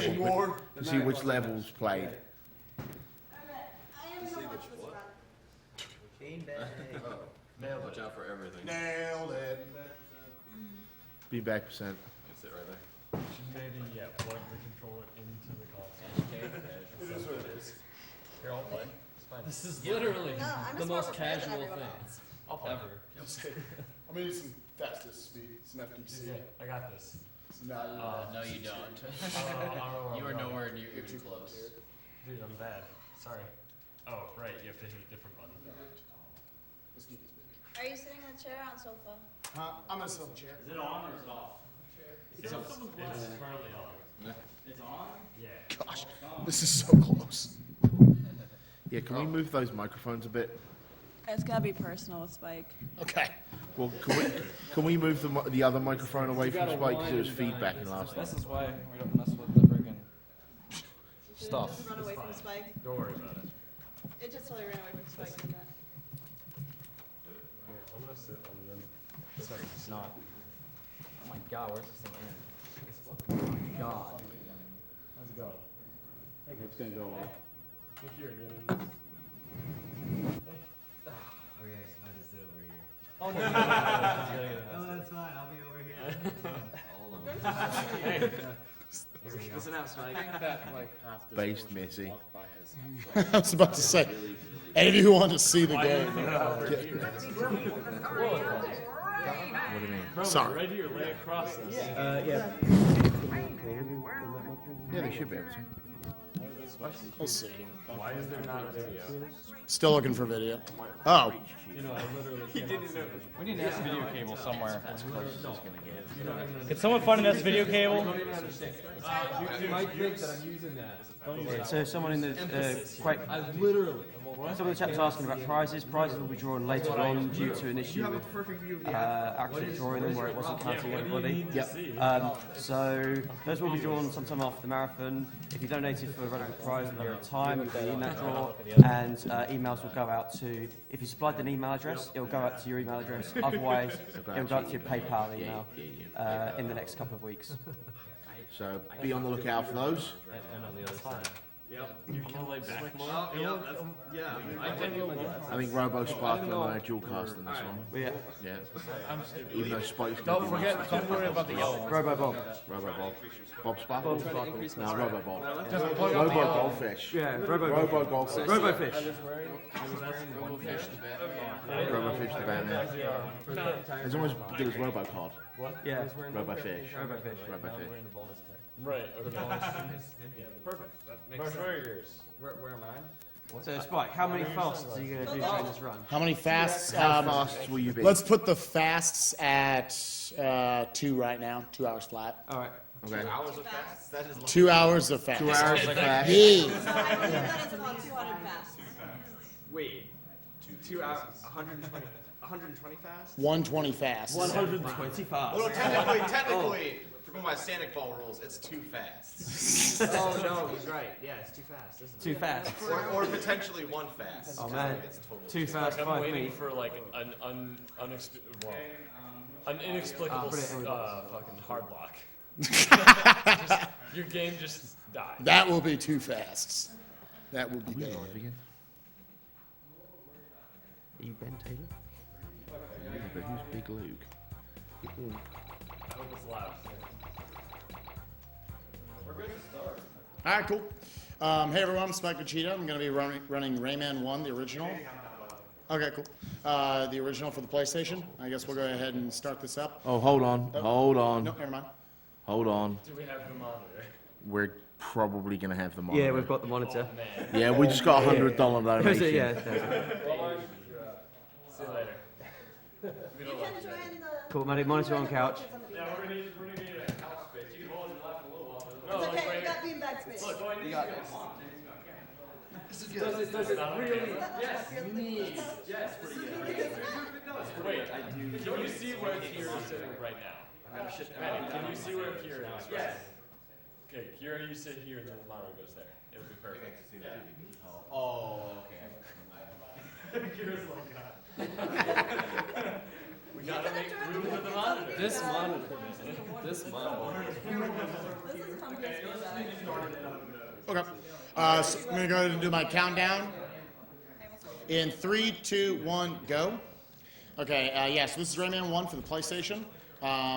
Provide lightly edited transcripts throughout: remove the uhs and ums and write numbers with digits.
level. To see which levels played. Watch out for everything. Nailed it. Be back percent. That's it right there. Maybe, yeah, plug the controller into the console. It is what it is. Here, I'll play. It's fine. This is literally the most casual thing ever. I'm gonna use some fastest speed. It's an FTC. Yeah, I got this. It's not. No, you don't. You are nowhere near even close. Dude, I'm bad. Sorry. Oh, right, you have to hit a different button. Are you sitting in a chair or on sofa? I'm gonna sit on the chair. Is it on or is it off? It's currently on. It's on? Yeah. Gosh, this is so close. Yeah, can we move those microphones a bit? It's gotta be personal with Spike. Okay. Well, can we move the other microphone away from Spike because there was feedback in last time? This is why we don't mess with the friggin' stuff. Just run away from Spike. Don't worry about it. It just totally ran away from Spike. Did that. Here, I'm gonna sit on them. Sorry, it's not. Oh my god, where's this thing in? Oh my god. How's it going? It's gonna go off. Look here, dude. Okay, I'll just sit over here. Oh, no. No, that's fine. I'll be over here. Listen up, Spike. Based Missy. I was about to say, any of you who want to see the game? What do you mean? Sorry. Right here, lay across this. Yeah. Yeah, they should be able to. We'll see. Why is there not a video? Still looking for video. Oh. You know, I literally can't see. We need an S video cable somewhere. Can someone find an S video cable? Mike thinks that I'm using that. So someone in the some of the chaps asking about prizes. Prizes will be drawn later on due to an issue with actually drawing them where it wasn't counting everybody. So those will be drawn sometime after the marathon. If you donated for a relevant prize another time, you'll be in that draw, and emails will go out to. If you supplied an email address, it will go out to your email address. Otherwise, it will go out to your PayPal email in the next couple of weeks. So be on the lookout for those. And on the other side. Yep. You can lay back more. I I think Robo Sparkle and I are dual casting this one. Yeah. Yeah. Even though Spike's Don't worry about the yellow. Robo Bob. Robo Bob. Bob Sparkle? Bob Sparkle. No, Robo Bob. Robo Goldfish. Yeah, Robo Goldfish. Robo Fish. Robo Fish the Batman. It's almost as good as Robo Cod. Yeah. Robo Fish. Robo Fish. Robo Fish. Right, okay. Perfect. That makes sense. Where am I? So Spike, how many fasts are you going to do during this run? How many fasts? How fast will you be? Let's put the fasts at 2 right now. 2 hours flat. All right. Okay. 2 hours of fast. 2 hours of fast. Yeah. So I believe that it's about 200 fasts. Wait. 2 hours, 120 fast? 120 fasts. 120 fasts. Well, technically, for my Sonic Ball rules, it's too fast. Oh no, he's right. Yeah, it's too fast, isn't it? Too fast. or potentially 1 fast. Oh man. Too fast, I'm 5 waiting feet. for like an inexplicable fucking hard block. Your game just died. That will be 2 fasts. That would be bad. Are you Ben Taylor? Yeah, but who's Big Luke? I hope it's loud. We're good to start. All right, cool. Hey everyone, I'm SpikeVegeta. I'm going to be running Rayman 1, the original. Okay, cool. The original for the PlayStation. I guess we'll go ahead and start this up. Oh, hold on. Hold on. No, never mind. Hold on. Do we have the monitor? We're probably going to have the monitor. Yeah, we've got the monitor. Yeah, we just got $100 donation. Yeah. See you later. You can join the... Cool, monitor on couch. Yeah, we're gonna need a couch space. You can hold your lap a little while. It's okay, we got beanbag space. Look, you got this. Does it really? Yes, yes, pretty good. Wait, can you see where Kira is sitting right now? Manny, can you see where Kira is? Yes. Okay, Kira, you sit here and then the monitor goes there. It would be perfect. Oh, okay. Kira's like that. We gotta make room for the monitor. This monitor. This monitor. This is comfy. Okay. So I'm gonna go ahead and do my countdown. In 3, 2, 1, go. Okay. So this is Rayman 1 for the PlayStation.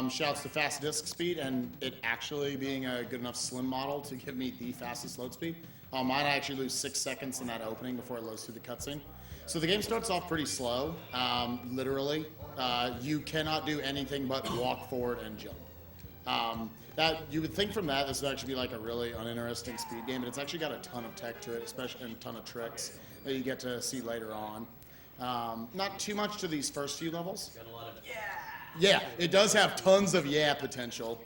Shouts to fast disk speed and it actually being a good enough slim model to give me the fastest load speed. Mine I actually lose 6 seconds in that opening before it loads through the cutscene. So the game starts off pretty slow, literally. You cannot do anything but walk forward and jump. That you would think from that this would actually be like a really uninteresting speed game, but it's actually got a ton of tech to it, especially and a ton of tricks that you get to see later on. Not too much to these first few levels. Got a lot of Yeah, it does have tons of potential.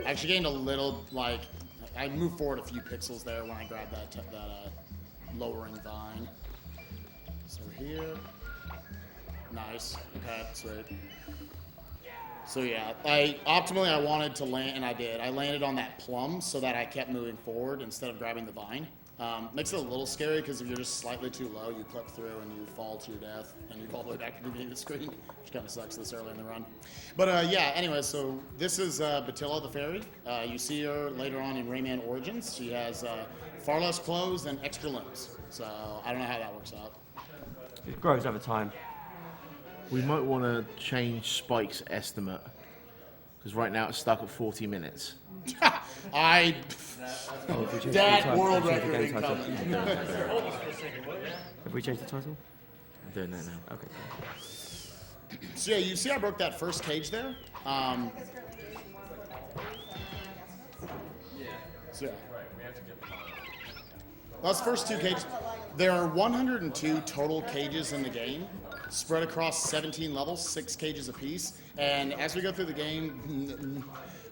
I actually gained a little, like, I moved forward a few pixels there when I grabbed that lowering vine. So here, nice, okay, sweet. So yeah, optimally I wanted to land, and I did. I landed on that plum so that I kept moving forward instead of grabbing the vine. Makes it a little scary because if you're just slightly too low, you clip through and you fall to your death, and you fall all the way back to the beginning of the screen, which kind of sucks this early in the run. But yeah, anyway, so this is Batilla the fairy. You see her later on in Rayman Origins. She has far less clothes and extra limbs. So I don't know how that works out. It grows over time. We might want to change Spike's estimate because right now it's stuck at 40 minutes. Oh, if we change That the title, world if we change the record game title. incoming. Have we changed the title? I'm doing that now. Okay. So yeah, you see I broke that first cage there? So yeah. Those first 2 cages, there are 102 total cages in the game, spread across 17 levels, 6 cages apiece. And as we go through the game,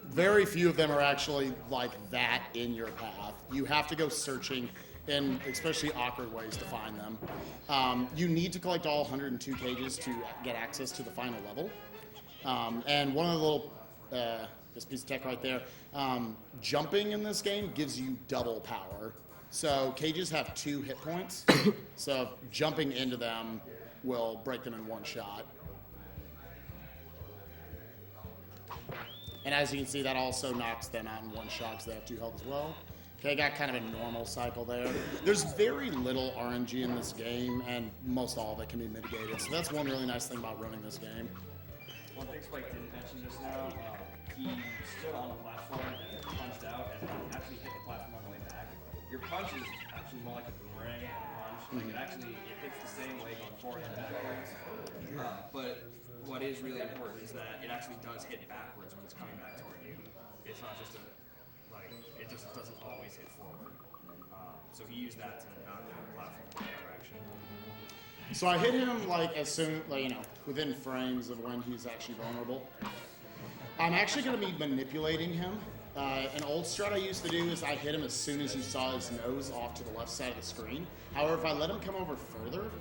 very few of them are actually like that in your path. You have to go searching in especially awkward ways to find them. You need to collect all 102 cages to get access to the final level. And one of the little, this piece of tech right there, jumping in this game gives you double power. So cages have 2 hit points, so jumping into them will break them in one shot. And as you can see, that also knocks them out in one shot because they have 2 health as well. Okay, got kind of a normal cycle there. There's very little RNG in this game, and most all of it can be mitigated. So that's one really nice thing about running this game. One thing Spike didn't mention just now, he stood on a platform and punched out and actually hit the platform on the way back. Your punch is actually more like a boomerang than a punch. Like it hits the same way going forward and backwards. But what is really important is that it actually does hit backwards when it's coming back toward you. It's not just it just doesn't always hit forward. So he used that to knock the platform in that direction. So I hit him like as soon, within frames of when he's actually vulnerable. I'm actually going to be manipulating him. An old strat I used to do is I hit him as soon as you saw his nose off to the left side of the screen. However, if I let him come over further,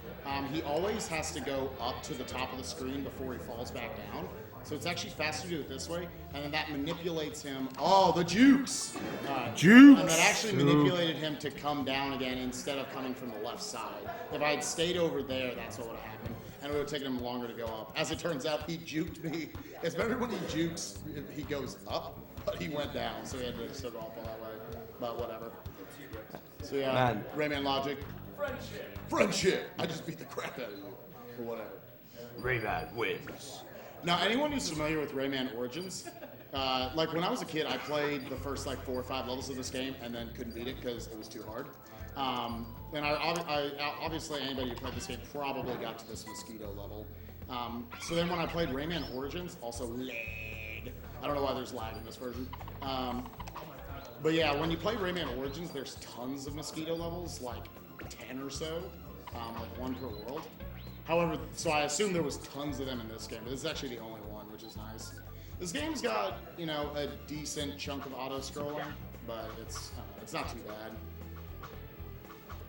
he always has to go up to the top of the screen before he falls back down. So it's actually faster to do it this way, and then that manipulates him. Oh, the jukes! Jukes! And that actually manipulated him to come down again instead of coming from the left side. If I had stayed over there, that's what would have happened. And it would have taken him longer to go up. As it turns out, he juked me. It's better when he jukes, he goes up, but he went down, so he had to start off all that way. But whatever. So yeah, Man. Rayman logic. Friendship! I just beat the crap out of you. Or whatever. Rayman wins. Now, anyone who's familiar with Rayman Origins, like when I was a kid, I played the first 4 or 5 levels of this game and then couldn't beat it because it was too hard. And I obviously anybody who played this game probably got to this mosquito level. So then when I played Rayman Origins, also lag. I don't know why there's lag in this version. But yeah, when you play Rayman Origins, there's tons of mosquito levels, like 10 or so, like 1 per world. However, so I assume there was tons of them in this game, but this is actually the only one, which is nice. This game's got, a decent chunk of auto-scrolling, but it's not too bad.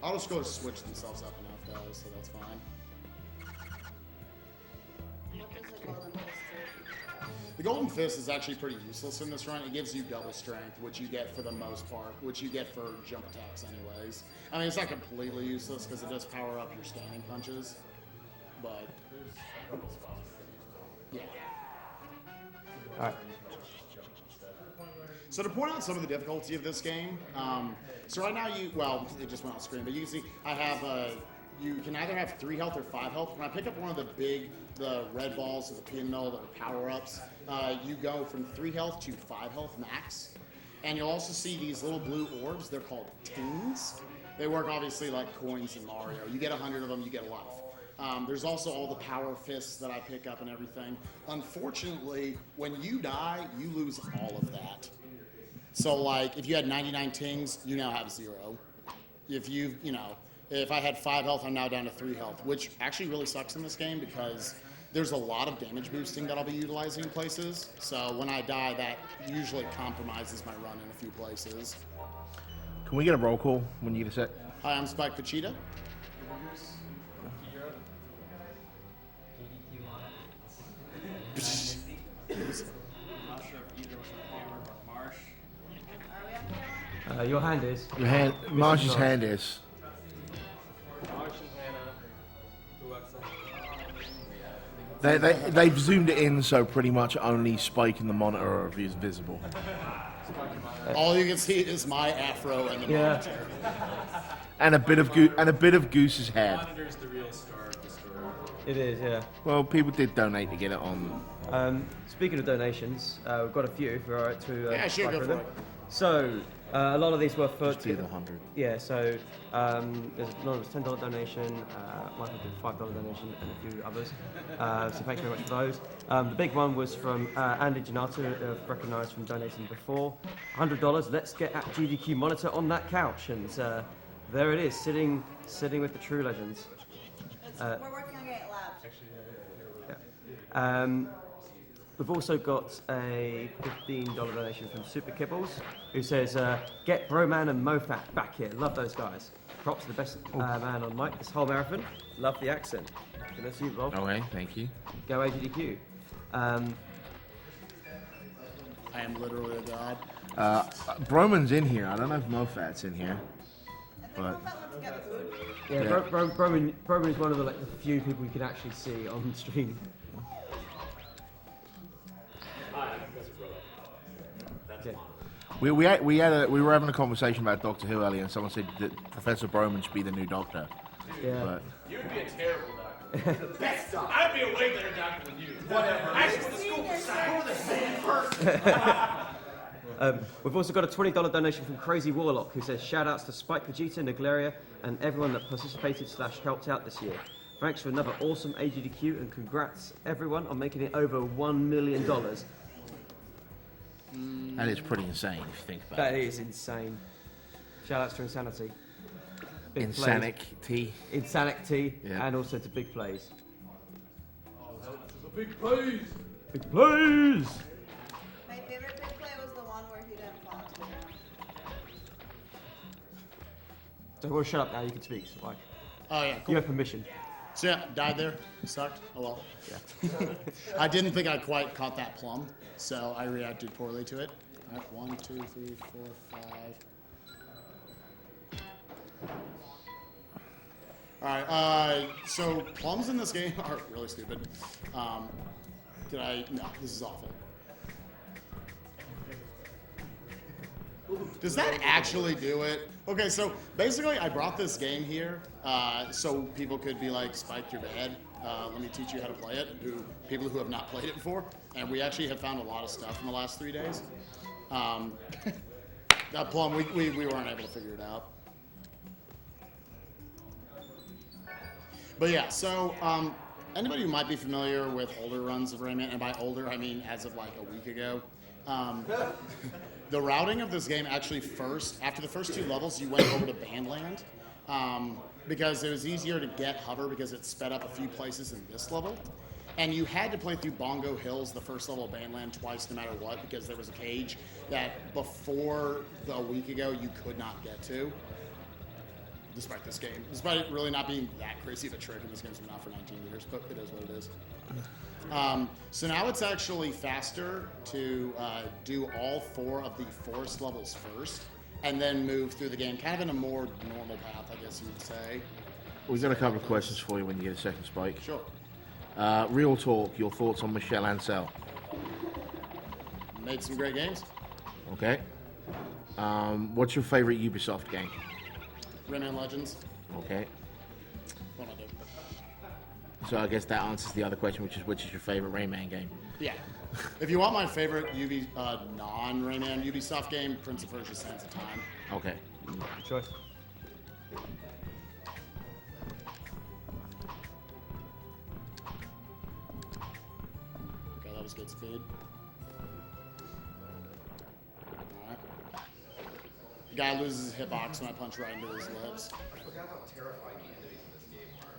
Auto-scrollers switch themselves up enough, though, so that's fine. The Golden Fist is actually pretty useless in this run. It gives you double strength, which you get for the most part, which you get for jump attacks anyways. I mean, it's not completely useless because it does power up your standing punches, but yeah. All right. So to point out some of the difficulty of this game, so right now it just went on screen, but you can see I have you can either have 3 health or 5 health. When I pick up one of the red balls or the pinmill that are power-ups, you go from 3 health to 5 health max. And you'll also see these little blue orbs. They're called tings. They work obviously like coins in Mario. You get 100 of them, you get a life. There's also all the power fists that I pick up and everything. Unfortunately, when you die, you lose all of that. So like, if you had 99 tings, you now have 0. If I had 5 health, I'm now down to 3 health, which actually really sucks in this game because there's a lot of damage boosting that I'll be utilizing in places. So when I die, that usually compromises my run in a few places. Can we get a roll call when you get a set? Hi, I'm SpikeVegeta. I'm not sure if either was in favor, but Marsh. Are we on camera? Your hand is. Your hand, Marsh's hand is. Marsh and Hannah. Who else? They've zoomed it in so pretty much only Spike and the monitor are visible. All you can see is my afro and the monitor. And a bit of Goose's head. Monitor's the real star of the story. It is, yeah. Well, people did donate to get it on. Speaking of donations, we've got a few, if you're alright to Yeah, sure, go through for them. it. So, a lot of these were for... Just do the 100. Yeah, so there's anonymous $10 donation, Michael did a $5 donation, and a few others. So thank you very much for those. The big one was from Andy Janata, recognised from donating before. $100. Let's get AGDQ monitor on that couch, and there it is, sitting with the true legends. We're working on getting it loud. We've also got a $15 donation from Super Kibbles, who says, get Broman and Mofat back here. Love those guys. Props to the best man on mic this whole marathon. Love the accent. So that's you, Rob. Okay, thank you. Go AGDQ. I am literally a god. Broman's in here. I don't know if Mofat's in here. But Yeah, Broman is one of the few people you can actually see on stream. Okay. we were having a conversation about Doctor Who earlier, and someone said that Professor Broman should be the new Doctor. Yeah. But You would be a terrible doctor. The best doctor. I'd be a way better doctor than you. Whatever. Actually, the school for science. We're the same person. We've also got a $20 donation from Crazy Warlock, who says, shout-outs to SpikeVegeta, Naglaria, and everyone that participated / helped out this year. Thanks for another awesome AGDQ, and congrats everyone on making it over $1 million. that is pretty insane if you think about That it. is insane. Shout-outs to Insanity. Big Insanity. Insanity, Yeah. and also to Big Plays. Big plays. Big Plays! My favorite big play was the one where he didn't fall to the ground. So we'll shut up now, you can speak, Spike. Oh yeah, You cool. have permission. So yeah, died there. Sucked. Oh well. Yeah. I didn't think I quite caught that plum, so I reacted poorly to it. All right, 1, 2, 3, 4, 5. All right. So plums in this game are really stupid. No, this is awful. Does that actually do it? Okay, so basically I brought this game here so people could be like, Spike, you're bad. Let me teach you how to play it. People who have not played it before. And we actually have found a lot of stuff in the last 3 days. That plum, we weren't able to figure it out. But yeah, so anybody who might be familiar with older runs of Rayman, and by older I mean as of like a week ago, the routing of this game actually after the first 2 levels, you went over to Bandland because it was easier to get hover because it sped up a few places in this level. And you had to play through Bongo Hills, the first level of Bandland, twice no matter what, because there was a cage that before a week ago you could not get to. despite this game. Despite it really not being that crazy of a trick, and this game's been out for 19 years, but it is what it is. So now it's actually faster to do all 4 of the forest levels first, and then move through the game, kind of in a more normal path, I guess you would say. We've got a couple of questions for you when you get a second, Spike. Sure. Real talk, your thoughts on Michel Ancel? Made some great games. Okay. What's your favorite Ubisoft game? Rayman Legends. Okay. What am I doing? So I guess that answers the other question, which is your favorite Rayman game? Yeah. If you want my favorite non-Rayman Ubisoft game, Prince of Persia: Sands of Time. Okay. Good choice. Okay, that was good speed. Alright. The guy loses his hitbox when I punch right into his lips. I forgot how terrifying the enemies in this game are.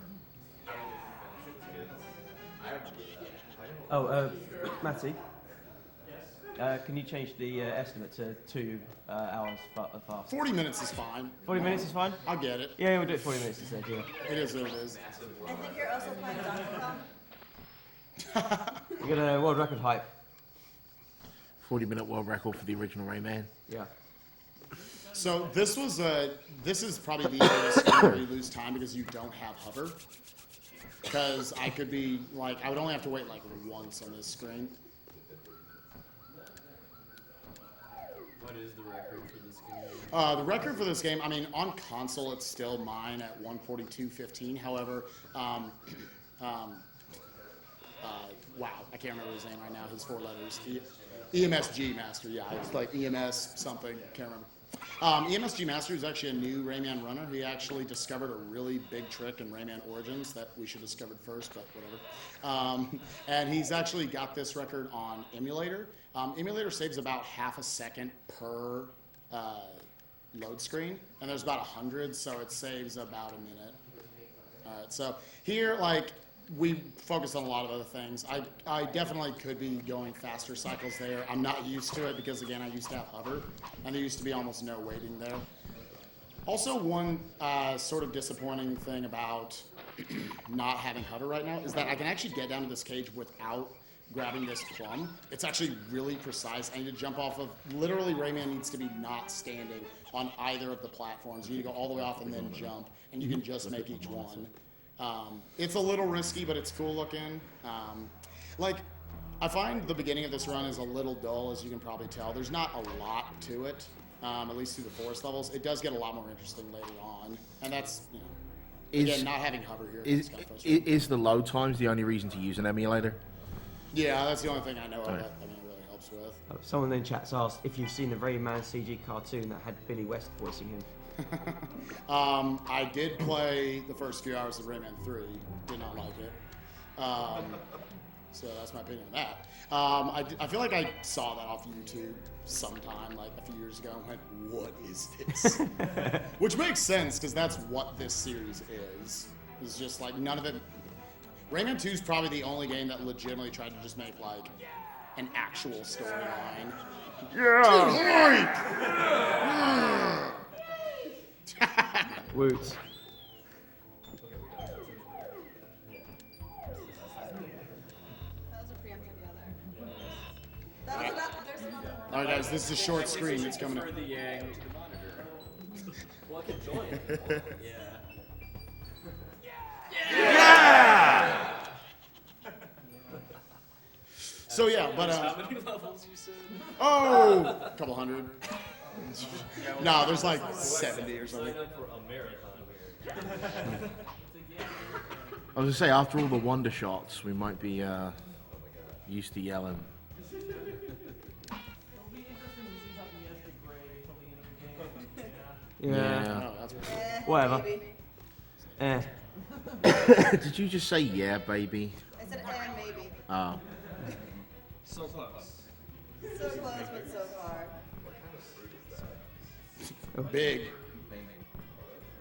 Oh, Matty. Can you change the estimate to 2 hours fast? 40 minutes is fine. 40 minutes is fine? I'll get it. Yeah, we'll do it 40 minutes instead, yeah. It is what it is. I think you're also playing Donkey Kong. We got a world record hype. 40-minute world record for the original Rayman. Yeah. So this is probably the easiest game where you lose time because you don't have hover. Because I could be like, I would only have to wait like once on this screen. What is the record for this game? The record for this game, I mean, on console it's still mine at 142.15. However, wow, I can't remember his name right now. His 4 letters. EMSG Master, yeah, it's like EMS something, can't remember. EMSG Master is actually a new Rayman runner. He actually discovered a really big trick in Rayman Origins that we should have discovered first, but whatever. And he's actually got this record on emulator. Emulator saves about half a second per load screen, and there's about 100, so it saves about a minute. All right, so here, like, we focus on a lot of other things. I definitely could be going faster cycles there. I'm not used to it because, again, I used to have hover, and there used to be almost no waiting there. Also, one sort of disappointing thing about not having hover right now is that I can actually get down to this cage without grabbing this plum. It's actually really precise. I need to jump off of, literally Rayman needs to be not standing on either of the platforms. You need to go all the way off and then jump, and you can just make each one. It's a little risky, but it's cool looking. Like, I find the beginning of this run is a little dull, as you can probably tell. There's not a lot to it, at least through the forest levels. It does get a lot more interesting later on, and that's, you know, again, not having hover here. Is the load times the only reason to use an emulator? Yeah, that's the only thing I know of that, I mean, it really helps with. Someone in chat's asked if you've seen the Rayman CG cartoon that had Billy West voicing him. I did play the first few hours of Rayman 3. Did not like it. So that's my opinion on that. I feel like I saw that off YouTube sometime, like a few years ago, and went, what is this? Which makes sense, because that's what this series is. It's just like none of it. Rayman 2 is probably the only game that legitimately tried to just make like an actual storyline. Yeah! Woots. That was a preemptive the other. That was another, there's another one. All right, guys, this is a short screen. It's coming up. For the Yang to the monitor. Well, I can join. Yeah. So yeah, but How many levels you said? oh, a couple hundred. No, there's like 70 or something. Sign up for a marathon here. I was gonna say, after all the wonder shots, we might be used to yelling. Yeah. Oh, that's Whatever. Maybe. Eh. Did you just say yeah, baby? I said maybe. Oh. So close. So close, but so far. big.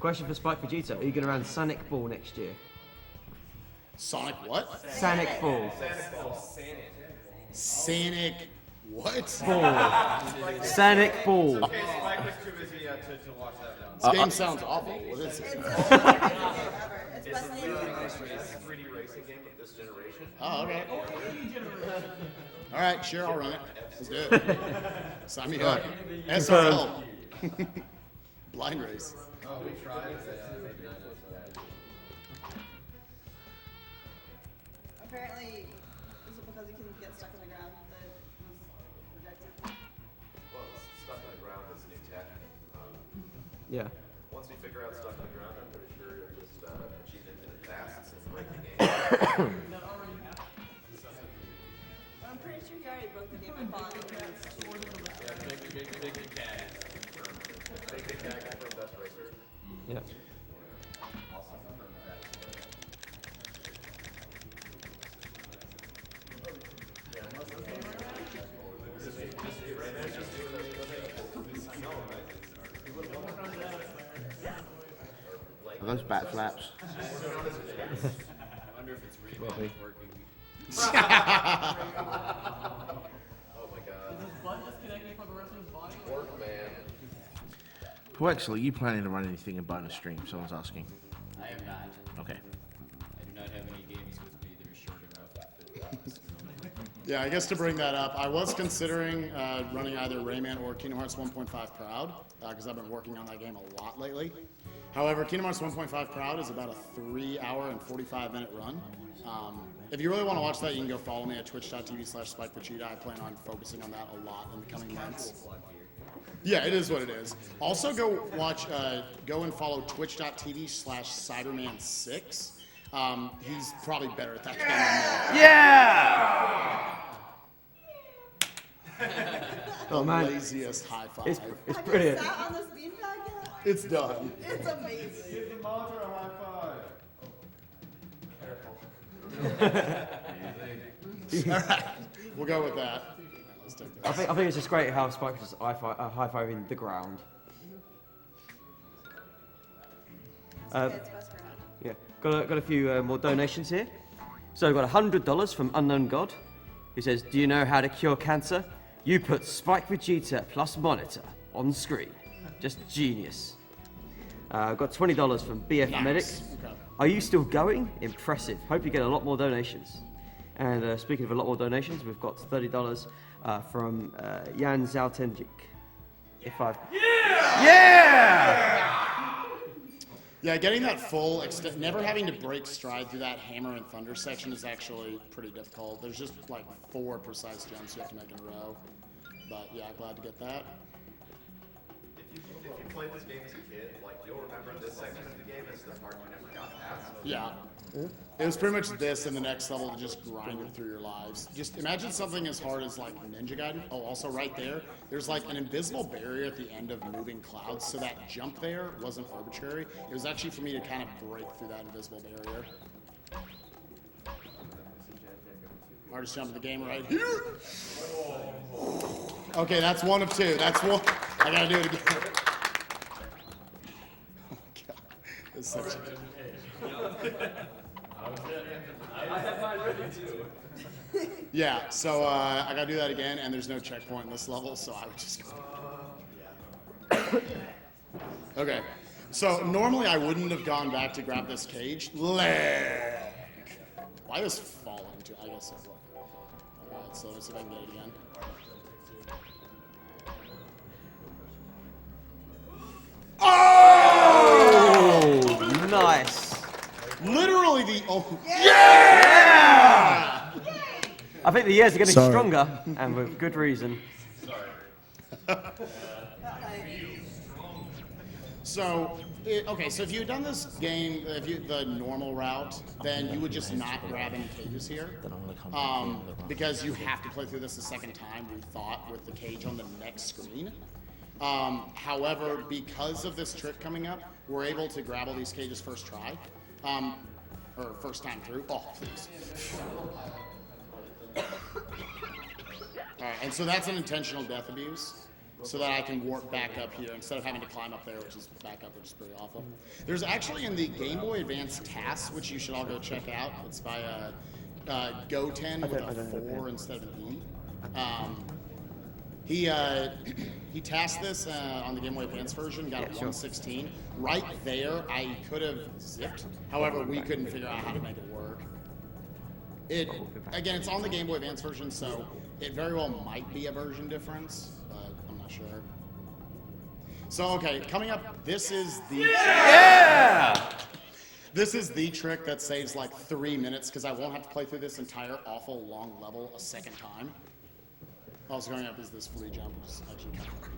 Question for SpikeVegeta. Are you going to run Sonic Ball next year? Sonic what? Sonic Ball. Sonic What? Sonic Ball. Okay, Spike was too busy to watch that now. This game sounds awful. What is it? It's the most favorite game ever. It's best name ever. 3D racing game of this generation. Oh, okay. All right, sure, I'll run it. Let's do it. Sign me up. SRL. Blind race. Oh, we tried. Apparently, is it because you can get stuck in the ground that was rejected? Well, stuck in the ground is new tech. Yeah. Once we figure out stuck in the ground, I'm pretty sure you'll just achieve infinite tasks and break the game. I'm pretty sure you already broke the game by falling into it. Big cat. Big cat from Best Racer. Yeah. Are those bat flaps? I wonder if it's really working. Oh my god. Is his butt disconnecting from the rest of his body? Work, man. Coexel, are you planning to run anything in bonus stream? Someone's asking. I am not. Okay. I do not have any games with me that are short enough to fit. Yeah, I guess to bring that up, I was considering running either Rayman or Kingdom Hearts 1.5 Proud, because I've been working on that game a lot lately. However, Kingdom Hearts 1.5 Proud is about a 3-hour and 45-minute run. If you really want to watch that, you can go follow me at twitch.tv/SpikeVegeta. I plan on focusing on that a lot in the coming months. Yeah, it is what it is. Also, go and follow twitch.tv/Cyberman6. He's probably better at that game than me. Yeah! The man. laziest high five. It's Have brilliant. you sat on this beanbag yet? It's done. It's amazing. Give the monitor a high five. All right, we'll go with that. All right, let's take I this. think it's just great how Spike is high-fiving the ground. It's best friend. Yeah, got a few more donations here. So we've got $100 from Unknown God, who says, "Do you know how to cure cancer? You put SpikeVegeta plus monitor on screen. Just genius." I've got $20 from BF Medic. Okay. Are you still going? Impressive. Hope you get a lot more donations. And speaking of a lot more donations, we've got $30 from Jan Zaltenjik. If I've Yeah, getting that full extent, never having to break stride through that hammer and thunder section is actually pretty difficult. There's just like 4 precise jumps you have to make in a row. But yeah, glad to get that. If you played this game as a kid, like you'll remember this section of the game as the part you never got past. Yeah. It was pretty much this and the next level to just grind it through your lives. Just imagine something as hard as like Ninja Gaiden. Oh, also right there, there's like an invisible barrier at the end of moving clouds, so that jump there wasn't arbitrary. It was actually for me to kind of break through that invisible barrier. Hardest jump in the game right here. Okay, that's one of 2. That's one. I gotta do it again. Oh my god. This is such a... I have mine ready too. Yeah, so I gotta do that again, and there's no checkpoint in this level, so I would just go. Okay, so normally I wouldn't have gone back to grab this cage. Leg! Why is falling to? I guess it's like. Alright, so let's see if I can get it again. Oh, nice. Literally the only. I think the years are getting stronger, and with good reason. So, okay, so if you had done this game, the normal route, then you would just not grab any cages here. Because you have to play through this a second time, we thought, with the cage on the next screen. However, because of this trick coming up, we're able to grab all these cages first try. Or first time through. Oh, please. Alright, and so that's an intentional death abuse. So that I can warp back up here instead of having to climb up there, which is back up, which is pretty awful. There's actually in the Game Boy Advance TAS, which you should all go check out. It's by Goten with a 4 instead of an E. He tasked this on the Game Boy Advance version, got a 116. Right there, I could have zipped. However, we couldn't figure out how to make it work. Again, it's on the Game Boy Advance version, so it very well might be a version difference, but I'm not sure. So, okay, coming up, this is the... Yeah! This is the trick that saves like 3 minutes, because I won't have to play through this entire awful long level a second time. Also going up is this flea jump, which is actually kind of hard.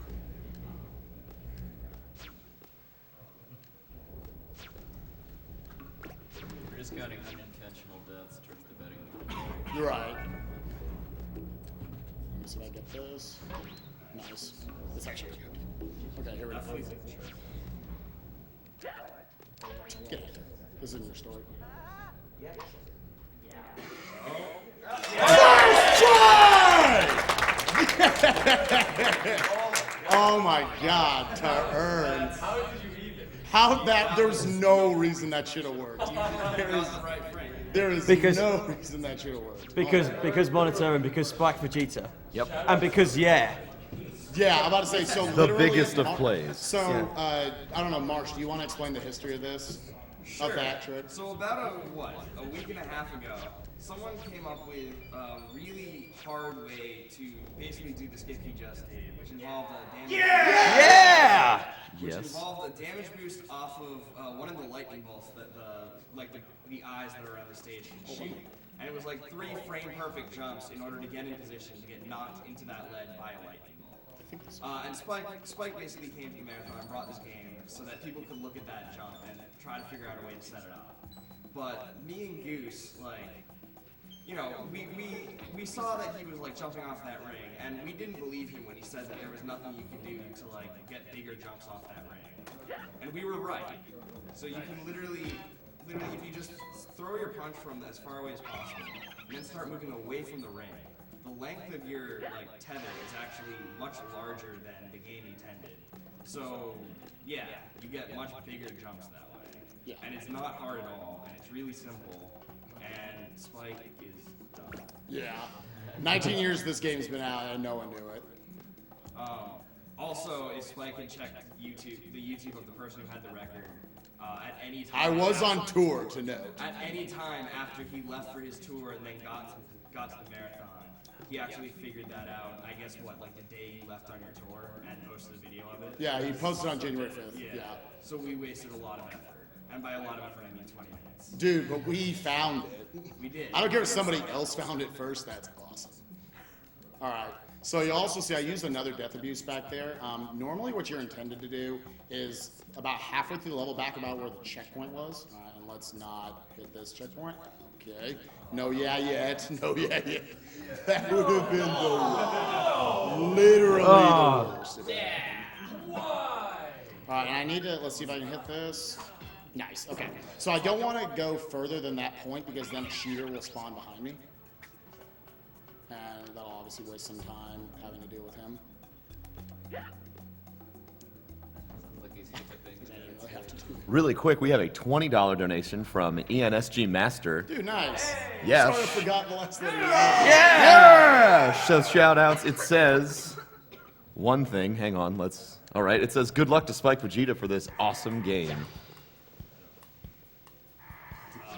We're just counting unintentional deaths towards the betting. You're right. Let me see if I get this. Nice. It's actually good. Okay, here we go. Get out of here. This isn't your story. Oh my God, to earn. How did you even? How that, there's no reason that should have worked. There is no reason that should have worked. Because Monitor and because SpikeVegeta. Yep. And because Yeah, I'm about to say, so The literally... biggest of plays. So, I don't know, Marsh, do you want to explain the history of this? Sure. Of that trick? So about a week and a half ago, someone came up with a really hard way to basically do the skip he just did, which involved a damage which involved a damage boost off of one of the lightning bolts that the eyes that are around the stage can shoot. And it was like 3 frame perfect jumps in order to get in position to get knocked into that lead by a lightning bolt. And Spike basically came to the marathon and brought this game so that people could look at that jump and try to figure out a way to set it up. But me and Goose, we saw that he was jumping off that ring, and we didn't believe him when he said that there was nothing you could do to get bigger jumps off that ring. And we were right. So you can literally if you just throw your punch from as far away as possible, and then start moving away from the ring, the length of your tether is actually much larger than the game intended. So yeah, you get much bigger jumps that way. Yeah. And it's not hard at all, and it's really simple, and Spike is dumb. Yeah. 19 years this game's been out and no one knew it. Also, if Spike can check the YouTube of the person who had the record, at any time. I was on tour to know. At any time after he left for his tour and then got to the marathon, he actually figured that out. I guess the day you left on your tour and posted a video of it. Yeah, he posted on January 5th. Yeah. So we wasted a lot of effort, and by a lot of effort I mean 20 minutes. Dude, but we found it. We did. I don't care if somebody else found it first. That's awesome. All right. So you also see I used another death abuse back there. Normally what you're intended to do is about halfway through the level, back about where the checkpoint was. All right, and let's not hit this checkpoint. Okay. No, yeah, yet. No, yeah, yet. That would have been literally the worst. Why? All right, and I need to, let's see if I can hit this. Nice, okay. So I don't want to go further than that point because then a shooter will spawn behind me. And that'll obviously waste some time having to deal with him. Really quick, we have a $20 donation from ENSG Master. Dude, nice. Yeah. Sorry I forgot the last letter. Yeah! So shout outs, it says one thing. Hang on, all right, it says good luck to SpikeVegeta for this awesome game.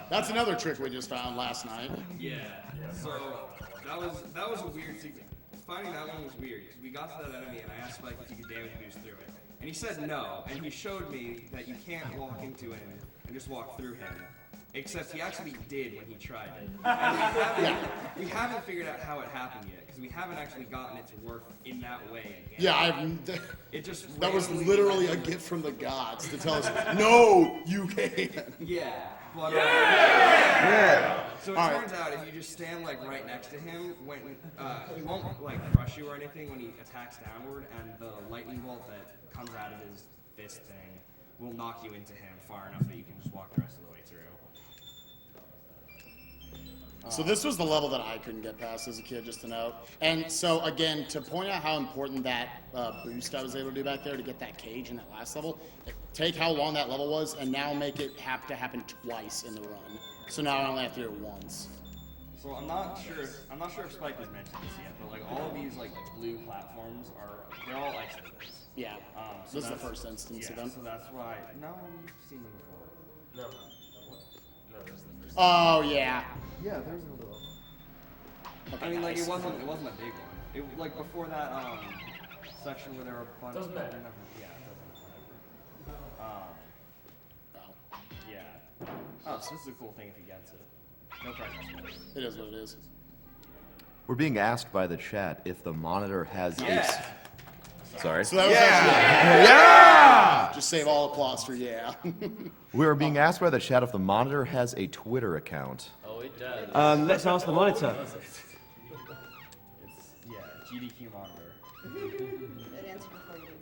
That's another trick we just found last night. Yeah. So that was a weird thing. Finding that one was weird because we got to that enemy and I asked Spike if he could damage boost through it, and he said no. And he showed me that you can't walk into him and just walk through him. Except he actually did when he tried it. And we haven't figured out how it happened yet because we haven't actually gotten it to work in that way again. Yeah, it just that was literally a gift from the gods to tell us, no, you can't. Yeah. But, So it turns out if you just stand right next to him, when he won't crush you or anything when he attacks downward, and the lightning bolt that comes out of his fist thing will knock you into him far enough that you can just walk the rest of the way through. So this was the level that I couldn't get past as a kid, just to note. And so again, to point out how important that boost I was able to do back there to get that cage in that last level, take how long that level was and now make it have to happen twice in the run. So now I only have to do it once. So I'm not sure if Spike has mentioned this yet, but like all of these like blue platforms they're all ice levels. Yeah. So This is the that's- first instance yeah, of them. So that's why. No, you've seen them before. No. No, this is the first. Oh yeah. Yeah, there's another one. Okay, I mean, like nice. it wasn't a big one. It like before that section where there were a bunch. Doesn't matter. Yeah, it doesn't matter. Oh, Yeah. Oh, so this is a cool thing if he gets it. No pressure. it is what it is. We're being asked by the chat if the monitor has Yeah. Sorry. So that was actually, just save all applause for yeah. We are being asked by the chat if the monitor has a Twitter account. Oh, it does. Let's ask the monitor. It's GDQ monitor. It answered before you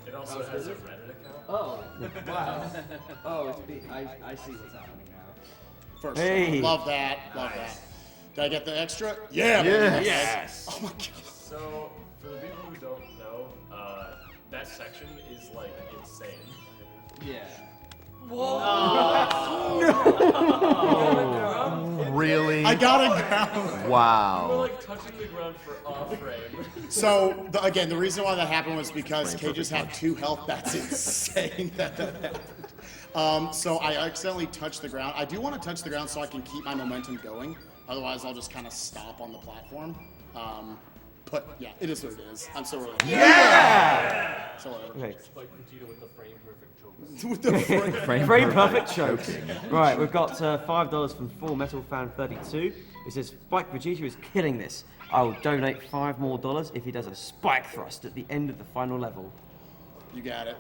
did. It also has a Reddit account. Oh, wow. Oh, it's I see what's happening now. First, Hey. love that, love that. Did I get the extra? Yeah. Yes. Yes. Oh my god. So, for the people who don't know, that section is like insane. Yeah. Really? I got it down. We're Wow. like touching the ground for off frame. So again, the reason why that happened was because Cages had 2 health. That's insane that happened. So I accidentally touched the ground. I do want to touch the ground so I can keep my momentum going. Otherwise, I'll just kind of stop on the platform. But yeah, it is what it is. I'm so really. Yeah. So Okay. Spike Vegeta with the frame perfect jokes. with the Frame perfect jokes. Right, we've got $5 from Full Metal Fan 32. It says Spike Vegeta is killing this. I will donate $5 more if he does a spike thrust at the end of the final level. You got it.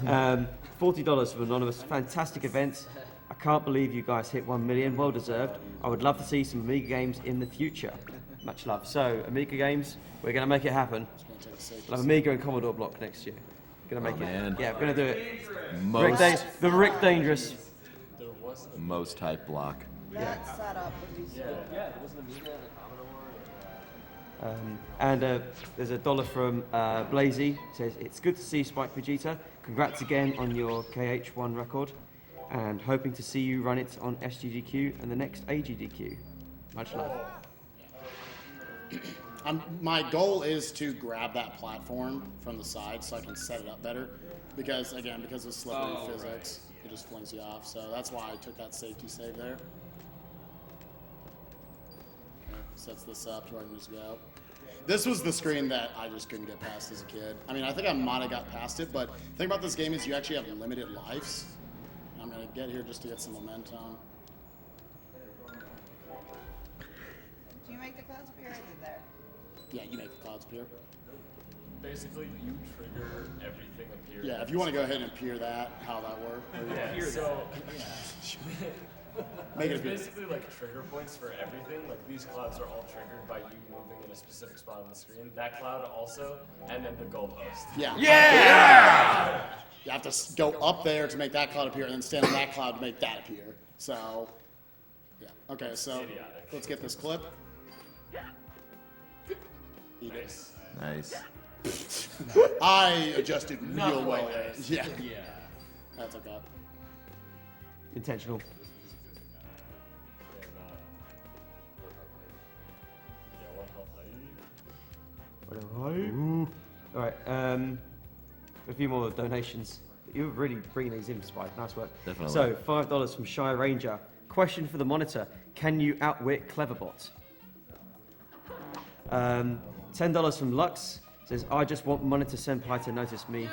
$40 from Anonymous. Fantastic event. I can't believe you guys hit 1 million. Well deserved. I would love to see some Amiga games in the future. Much love. So, Amiga games, we're going to make it happen. We'll have Amiga and Commodore block next year. Going to make it. man. Yeah, we're going to do it. Most, Rick Dangerous. most type block. That setup would be so Yeah, it wasn't Amiga and Commodore. And there's $1 from Blazy. Says, it's good to see Spike Vegeta. Congrats again on your KH1 record. And hoping to see you run it on SGDQ and the next AGDQ. Much love. My goal is to grab that platform from the side so I can set it up better. Because, again, because of slippery physics, it just flings you off. So that's why I took that safety save there. Sets this up to where I can just go. This was the screen that I just couldn't get past as a kid. I mean, I think I might have got past it, but the thing about this game is you actually have limited lives. I'm going to get here just to get some momentum. Do you make the clouds appear or is it there? Yeah, you make the clouds appear. Basically, you trigger everything appear. Yeah, if you want to go ahead and appear that, how that works. Yeah, so Make it there's appear. basically like trigger points for everything. Like these clouds are all triggered by you moving in a specific spot on the screen. That cloud also, and then the goalpost. Yeah. Yeah! You have to go up there to make that cloud appear, and then stand on that cloud to make that appear. So, yeah. Okay, so idiotic. let's get this clip. Eat it. Nice. I adjusted Not real well quite there. nice. Yeah, Yeah. that's okay. Intentional. They're not. Yeah, one health height. All right, a few more donations. You're really bringing these in, Spike. Nice work. Definitely. So, $5 from Shy Ranger. Question for the monitor. Can you outwit Cleverbot? $10 from Lux. Says, I just want Monitor Senpai to notice me.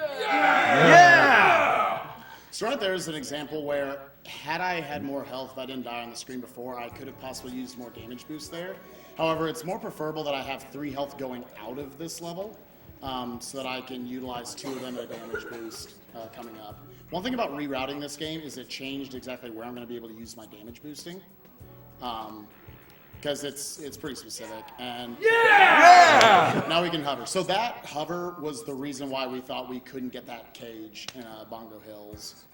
So right there is an example where, had I had more health if I didn't die on the screen before, I could have possibly used more damage boost there. However, it's more preferable that I have 3 health going out of this level, so that I can utilize 2 of them at a damage boost coming up. One thing about rerouting this game is it changed exactly where I'm going to be able to use my damage boosting. Because it's pretty specific, and now we can hover. So that hover was the reason why we thought we couldn't get that cage in Bongo Hills.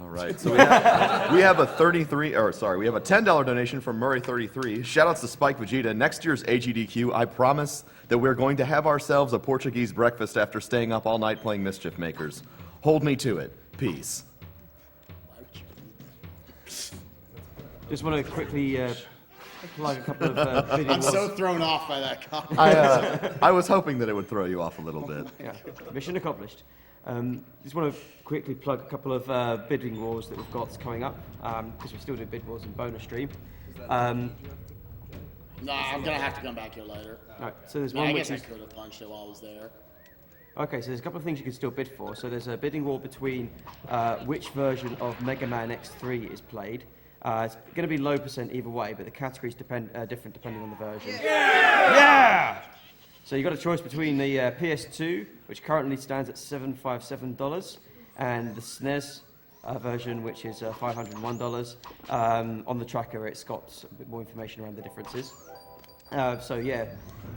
All right, so we have a $10 donation from Murray33. Shoutouts to Spike Vegeta. Next year's AGDQ, I promise that we're going to have ourselves a Portuguese breakfast after staying up all night playing Mischief Makers. Hold me to it. Peace. Just want to quickly plug a couple of bidding I'm wars. so thrown off by that comment. I was hoping that it would throw you off a little bit. Yeah, mission accomplished. Just want to quickly plug a couple of bidding wars that we've got coming up, because we still do bid wars in bonus stream. Nah, I'm gonna have to come back here later. Alright, so there's I one guess which I is... could have punched it while I was there. Okay, so there's a couple of things you can still bid for. So there's a bidding war between which version of Mega Man X3 is played. It's going to be low % either way, but the categories different depending on the version. Yeah! So you've got a choice between the PS2, which currently stands at $757, and the SNES version, which is $501. On the tracker, it's got a bit more information around the differences. So yeah,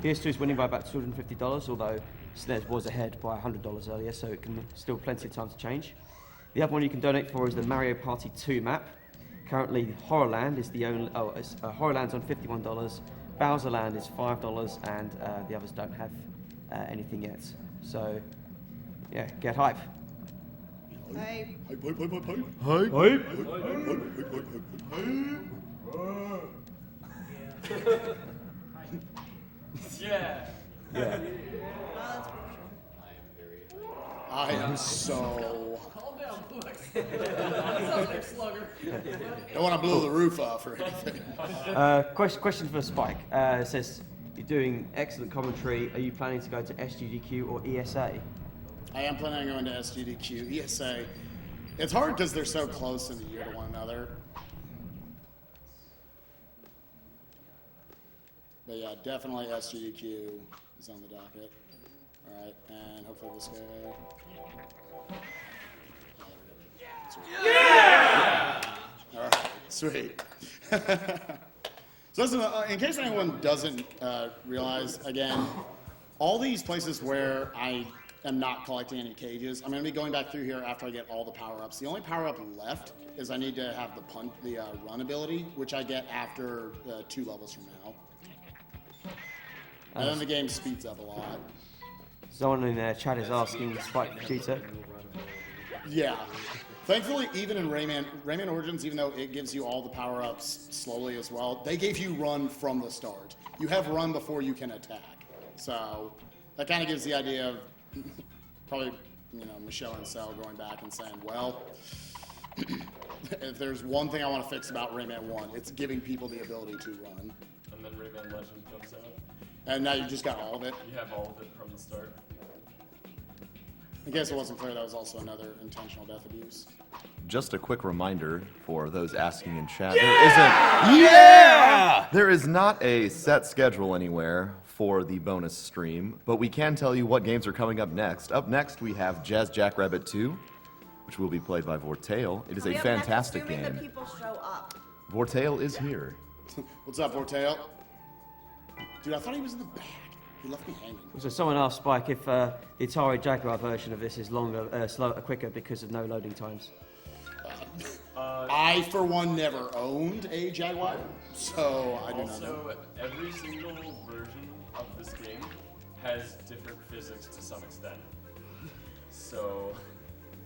PS2 is winning by about $250, although SNES was ahead by $100 earlier, so it can still plenty of time to change. The other one you can donate for is the Mario Party 2 map. Currently, Horrorland is the only. Horrorland's on $51. Bowserland is $5, and the others don't have anything yet. So, yeah, get hype. Hey, Yeah. Yeah. well, that's for sure. I am so. Calm down, Bucks. Sounds like Slugger. Don't want to blow the roof off or anything. Question for Spike. It says, you're doing excellent commentary. Are you planning to go to SGDQ or ESA? I am planning on going to SGDQ, ESA. It's hard because they're so close in the year to one another. But yeah, definitely SGDQ is on the docket. All right, and hopefully this guy. Yeah! All right, sweet. So listen, in case anyone doesn't realize, again, all these places where I am not collecting any cages, I'm going to be going back through here after I get all the power-ups. The only power-up left is I need to have the run ability, which I get after 2 levels from now. And then the game speeds up a lot. Someone in the chat is asking SpikeVegeta. Yeah. Thankfully, even in Rayman Origins, even though it gives you all the power-ups slowly as well, they gave you run from the start. You have run before you can attack. So that kind of gives the idea of probably, Michelle and Cell going back and saying, well, if there's one thing I want to fix about Rayman 1, it's giving people the ability to run. And then Rayman Legend comes out. And now you just got all of it. You have all of it from the start. In case it wasn't clear, that was also another intentional death abuse. Just a quick reminder for those asking in chat. There is not a set schedule anywhere for the bonus stream, but we can tell you what games are coming up next. Up next, we have Jazz Jackrabbit 2, which will be played by Vortail. It is a fantastic Assuming game. that people show up. Vortail is here. What's up, Vortail? Dude, I thought he was in the back. He left me hanging. So someone asked Spike if the Atari Jaguar version of this is longer, quicker because of no loading times. I, for one, never owned a Jaguar, so I do not know. Also, every single version of this game has different physics to some extent. So,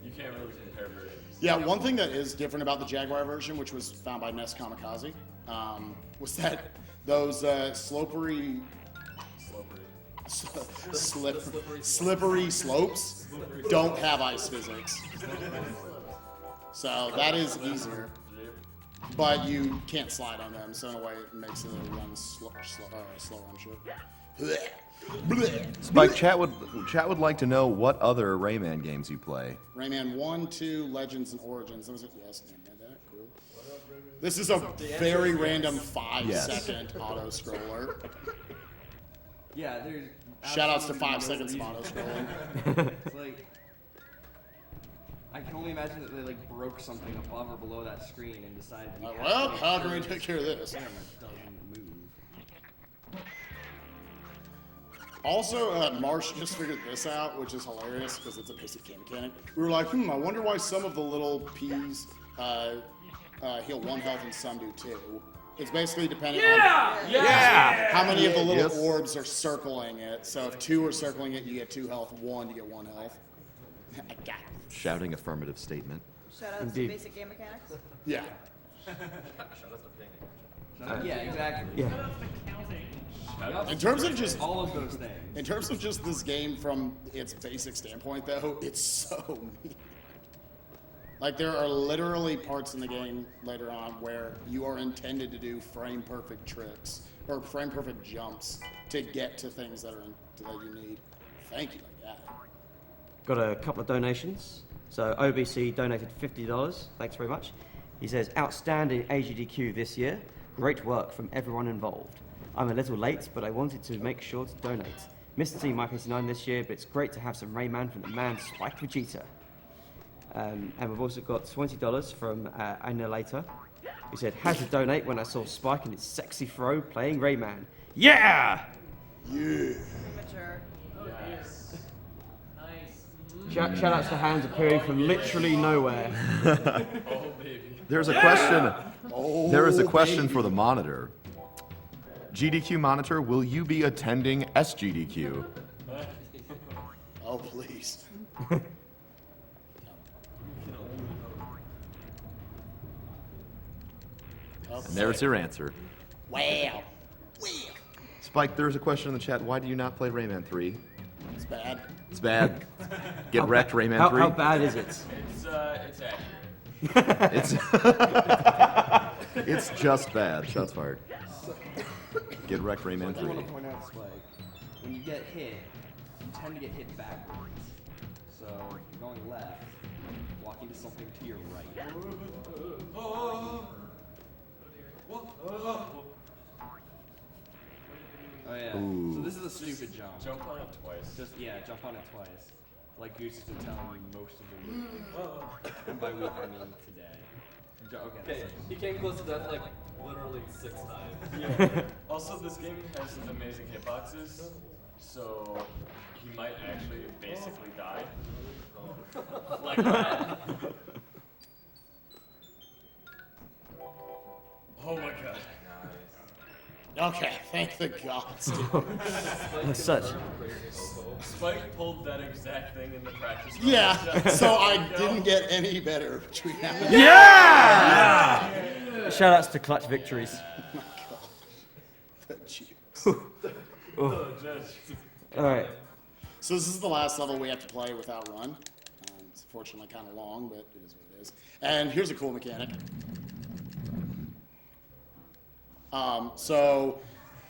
you can't really compare versions. Yeah, one thing that is different about the Jaguar version, which was found by Ness Kamikaze, was that those slippery slopes don't have ice physics. So that is easier. But you can't slide on them, so in a way it makes it run slower, I'm sure. Spike, chat would like to know what other Rayman games you play. Rayman 1, 2, Legends, and Origins. That was it. Yes, they made that. Cool. This is a very random 5-second auto-scroller. Yeah, there's. Shoutouts to absolutely 5 no seconds of reason. auto-scrolling. It's like, I can only imagine that they like broke something above or below that screen and decided. Well, how can we take care of this? Camera doesn't move. Also, Marsh just figured this out, which is hilarious because it's a basic game mechanic. We were like, I wonder why some of the little peas heal 1 health and some do 2. It's basically depending on how many of the little orbs are circling it. So if 2 are circling it, you get 2 health. 1, you get 1 health. I got it. Shouting affirmative statement. Shout out to basic game mechanics. Yeah. Yeah, exactly. Yeah. In terms of just All of those things. In terms of just this game from its basic standpoint, though, it's so mean. Like, there are literally parts in the game later on where you are intended to do frame-perfect tricks, or frame-perfect jumps, to get to things that you need. Thank you, like that. Got a couple of donations. So OBC donated $50. Thanks very much. He says, outstanding AGDQ this year. Great work from everyone involved. I'm a little late, but I wanted to make sure to donate. Missed seeing Mike 89 this year, but it's great to have some Rayman from the man SpikeVegeta. And we've also got $20 from Annihilator, who said, had to donate when I saw Spike in his sexy throw playing Rayman. Yeah! Yeah. Mature. Shout outs to hands appearing from literally nowhere. There's a question. There is a question for the monitor. GDQ monitor, will you be attending SGDQ? Oh, please. And there's your answer. Wow. Spike, there's a question in the chat. Why do you not play Rayman 3? It's bad. It's bad. Get wrecked, Rayman 3. How bad is it? It's accurate. It's it's just bad. Shots fired. Get wrecked, Rayman I want 3. to point out, Spike, when you get hit, you tend to get hit backwards. So if you're going left, walk into something to your right. Oh yeah. Ooh. So this is a stupid jump. Jump on it twice. Just jump on it twice. Like Goose has been telling me most of the week. And by week I mean today. Okay, he came close to death like literally 6 times. Yeah. Also, this game has amazing hitboxes, so he might actually basically die. Like that. Oh my god. Okay, thank the gods. As such. Spike pulled that exact thing in the practice. Yeah, so I didn't get any better between now and Yeah! Shout outs to clutch victories. the Jews. Alright. So this is the last level we have to play without run. It's unfortunately kind of long, but it is what it is. And here's a cool mechanic. So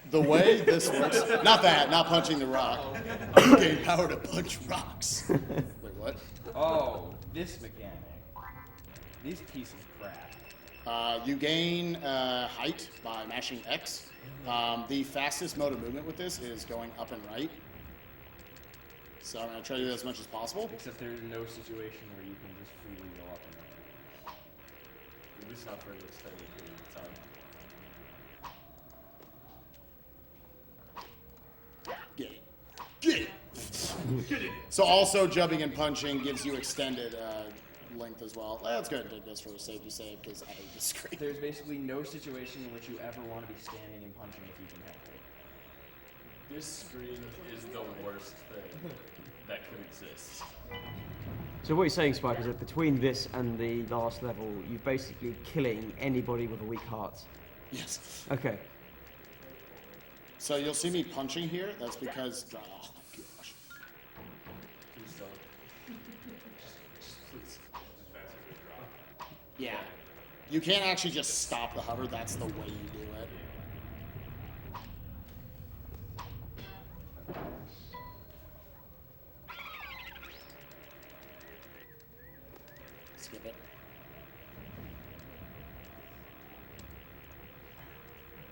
the way this works, not punching the rock. You gain power to punch rocks. Wait, what? Oh, this mechanic. These pieces of crap. You gain height by mashing X. The fastest mode of movement with this is going up and right. So I'm going to try to do that as much as possible. Except there's no situation where you can just freely go up and right. At least not for an extended period of time. Get it. Get it. Get it. So also jumping and punching gives you extended length as well. Let's go ahead and take this for a safety save because I hate this screen. There's basically no situation in which you ever want to be standing and punching if you can help it. This screen is the worst thing that could exist. So what you're saying, Spike, is that between this and the last level, you're basically killing anybody with a weak heart. Yes. Okay. So you'll see me punching here. That's because, oh my gosh. Please don't. Just please. Yeah. You can't actually just stop the hover. That's the way you do it. Skip it.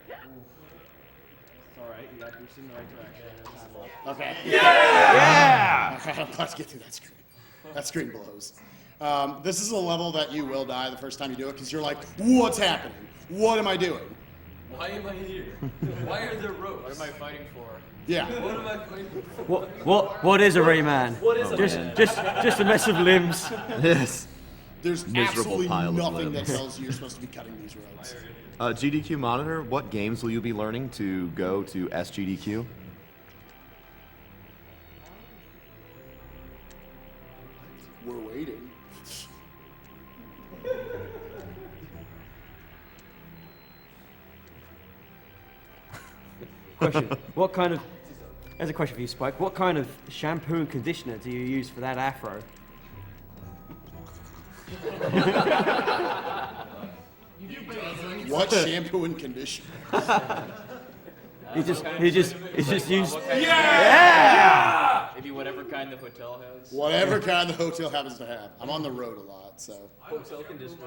It's alright, you got Goose in the right direction. Time left. Okay. Yeah! I'm glad to get through that screen. That screen blows. This is a level that you will die the first time you do it because you're like, what's happening? What am I doing? Why am I here? Why are there ropes? What am I fighting for? Yeah. What am I fighting for? What is a Rayman? What is a just a mess of limbs. Yes. There's Miserable absolutely pile of nothing that limbs. tells you you're supposed to be cutting these roads. GDQ monitor, what games will you be learning to go to SGDQ? We're waiting. question. What kind of... There's a question for you, Spike. What kind of shampoo and conditioner do you use for that afro? What shampoo and conditioner? He just used... Maybe whatever kind the hotel has. Whatever kind the hotel happens to have. I'm on the road a lot, so. Hotel conditioner.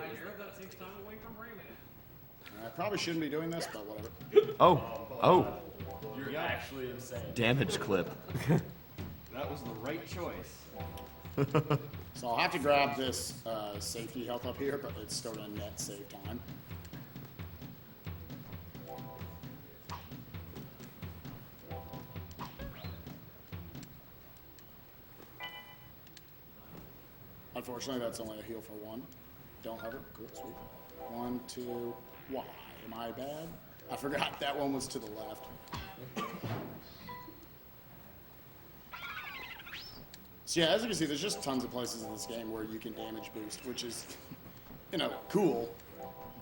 I probably shouldn't be doing this, but whatever. Oh. You're actually insane. Damage clip. That was the right choice. So I'll have to grab this safety health up here, but it's still gonna net save time. Unfortunately, that's only a heal for one. Don't have it. Cool, sweet. 1, 2. Why? Am I bad? I forgot that one was to the left. So yeah, as you can see, there's just tons of places in this game where you can damage boost, which is, you know, cool.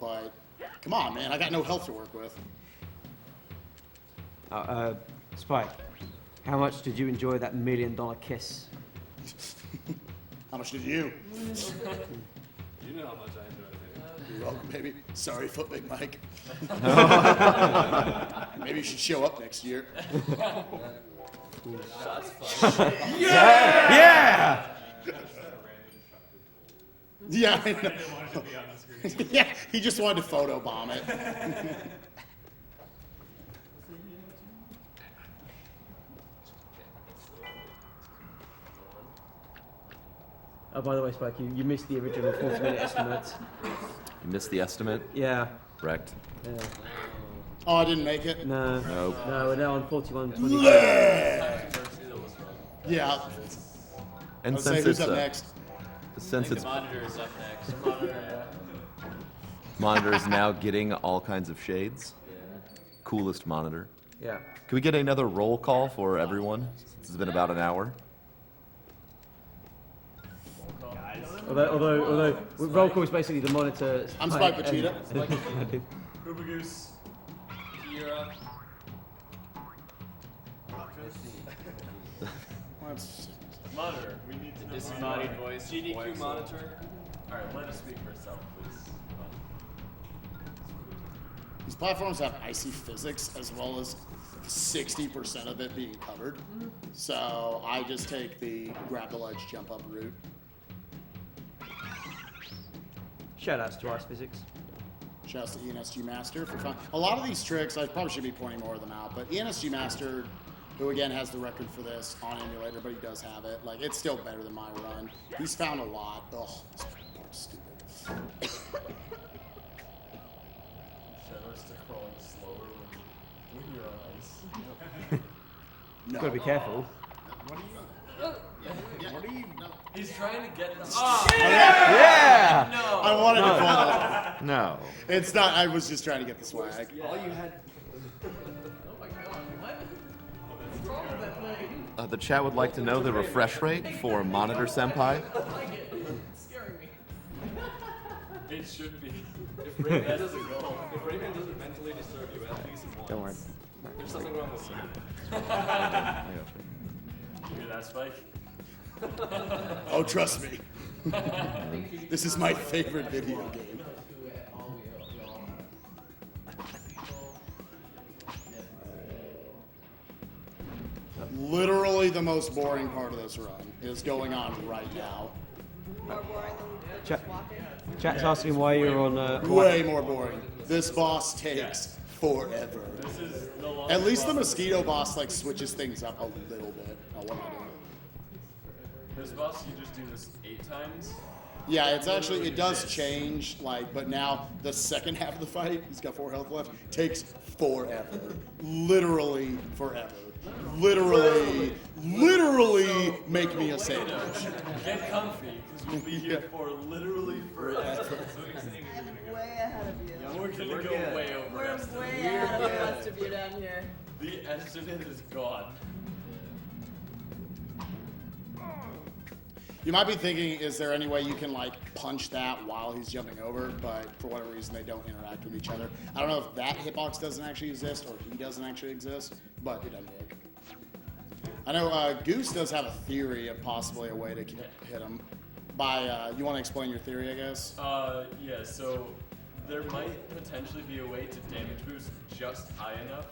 But come on, man, I got no health to work with. Spike, how much did you enjoy that $1 million kiss? How much did you? You know how much I enjoy it. You're welcome, baby. Sorry, Foot Big Mike. Maybe you should show up next year. Yeah! Yeah, I know. Yeah, he just wanted to photobomb it. Oh, by the way, Spike, you missed the original 40-minute estimate. You missed the estimate. Yeah. Wrecked. Yeah. Oh, I didn't make it? No. Nope. No, we're now on 41.20. Yeah. And Let's say since who's it's up next? since it's Monitor is up next. monitor is now getting all kinds of shades. Coolest monitor. Yeah. Can we get another roll call for everyone? It's been about an hour. Although roll call is basically the monitor. I'm SpikeVegeta. Hooba Goose. Kira. Monitor. We need to know. Disembodied voice. GDQ monitor. Alright, let us speak for itself, please. These platforms have icy physics as well as 60% of it being covered. So I just take the grab the ledge, jump up route. Shoutouts to Ice Physics. Shouts to ENSG Master for fun. A lot of these tricks, I probably should be pointing more of them out, but ENSG Master, who again has the record for this on emulator, but he does have it. Like, it's still better than my run. He's found a lot. Ugh, this part's stupid. Shadows to crawling slower when you're on ice. No. Gotta be careful. What are you? He's trying to get. Yeah! No. I wanted to pull that. No. It's not, I was just trying to get the swag. All you had. The chat would like to know the refresh rate for Monitor Senpai. It should be. If Rayman doesn't go, if Rayman doesn't mentally disturb you at least once. Don't worry. There's something wrong with you. You hear that, Spike? Oh, trust me. This is my favorite video game. Literally the most boring part of this run is going on right now. More boring than Chat- just walking. Chat's asking why you're on. Way more boring. This boss takes forever. This is the longest At least the boss. mosquito boss like switches things up a little bit. Oh, what am I doing? This boss, you just do this 8 times. Yeah, it's actually, it does change, like, but now the second half of the fight, he's got 4 health left, takes forever. Literally forever. Literally make me a sandwich. Get comfy, because we'll be here for literally forever. I'm way ahead of you. We're gonna go way over We're estimate. way ahead of the rest of you down here. The estimate is gone. You might be thinking, is there any way you can like punch that while he's jumping over? But for whatever reason, they don't interact with each other. I don't know if that hitbox doesn't actually exist or he doesn't actually exist. but it doesn't work. I know Goose does have a theory of possibly a way to hit him. You want to explain your theory, I guess? Yeah, so there might potentially be a way to damage boost just high enough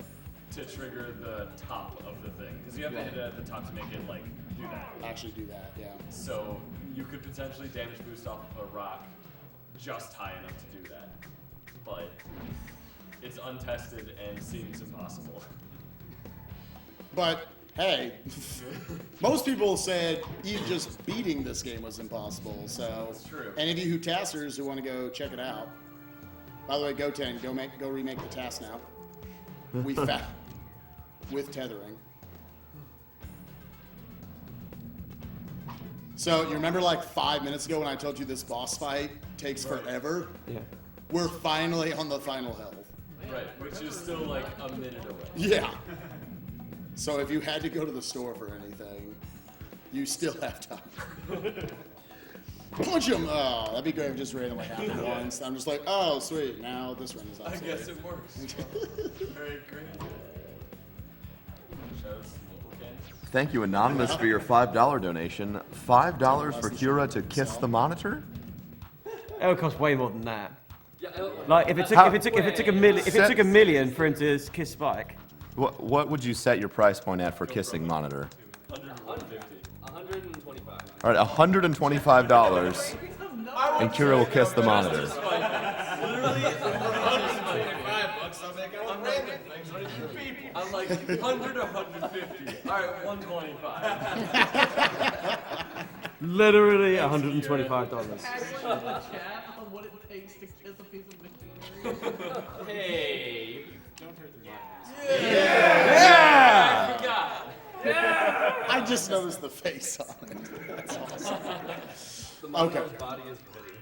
to trigger the top of the thing. Because you have to hit it at the top to make it, like, do that. Actually do that, yeah. So you could potentially damage boost off of a rock just high enough to do that. But it's untested and seems impossible. But, hey, most people said even just beating this game was impossible, so... That's true. Any of you Hootasters who want to go check it out. By the way, Goten, go remake the task now. We found... with tethering. So, you remember like 5 minutes ago when I told you this boss fight takes forever? Yeah. We're finally on the final health. Right, which is still like a minute away. Yeah. So if you had to go to the store for anything, you still have time. Punch him! Oh, that'd be great if it just randomly happened once. I'm just like, oh, sweet, now this one is I obsolete. guess it works. Very great. Shows local games. Thank you, Anonymous, for your $5 donation. $5 for Kira to kiss the monitor? It would cost way more than that. Yeah, Like if it took a million for him to kiss Spike. What would you set your price point at for kissing monitor? 125. All right, $125, and Kira will kiss the monitor. Literally, I'm like 100 or 150. All right, 125. Literally $125. Chat on what it takes to kiss a piece of machinery. Hey, don't hurt the monitors. Yeah! I forgot. I just noticed the face on it. That's awesome. Okay. Body is pretty.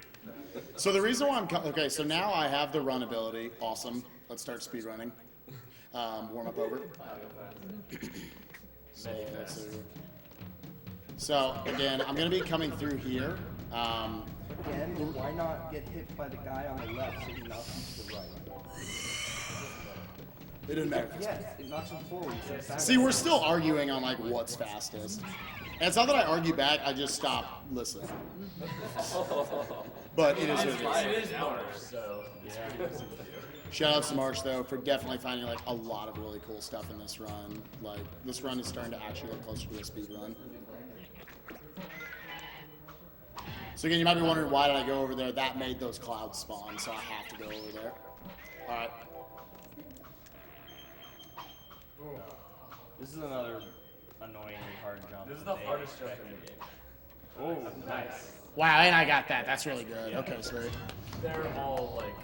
So the reason why okay, so now I have the run ability. Awesome. Let's start speedrunning. Warm up over. So let's see. So again, I'm gonna be coming through here. Again, why not get hit by the guy on the left so he knocks you to the right? It didn't matter. Yes, it knocks him forward. See, we're still arguing on like what's fastest. And it's not that I argue back, I just stop listening. But it is what it is. It is March, so it's pretty easy to do. Shout out to Marsh though for definitely finding like a lot of really cool stuff in this run. Like this run is starting to actually look closer to a speed run. So again, you might be wondering why did I go over there? That made those clouds spawn, so I have to go over there. All right. This is another annoyingly hard jump. This is the hardest jump in the game. Oh, nice. Wow, and I got that. That's really good. Okay, sweet. They're all like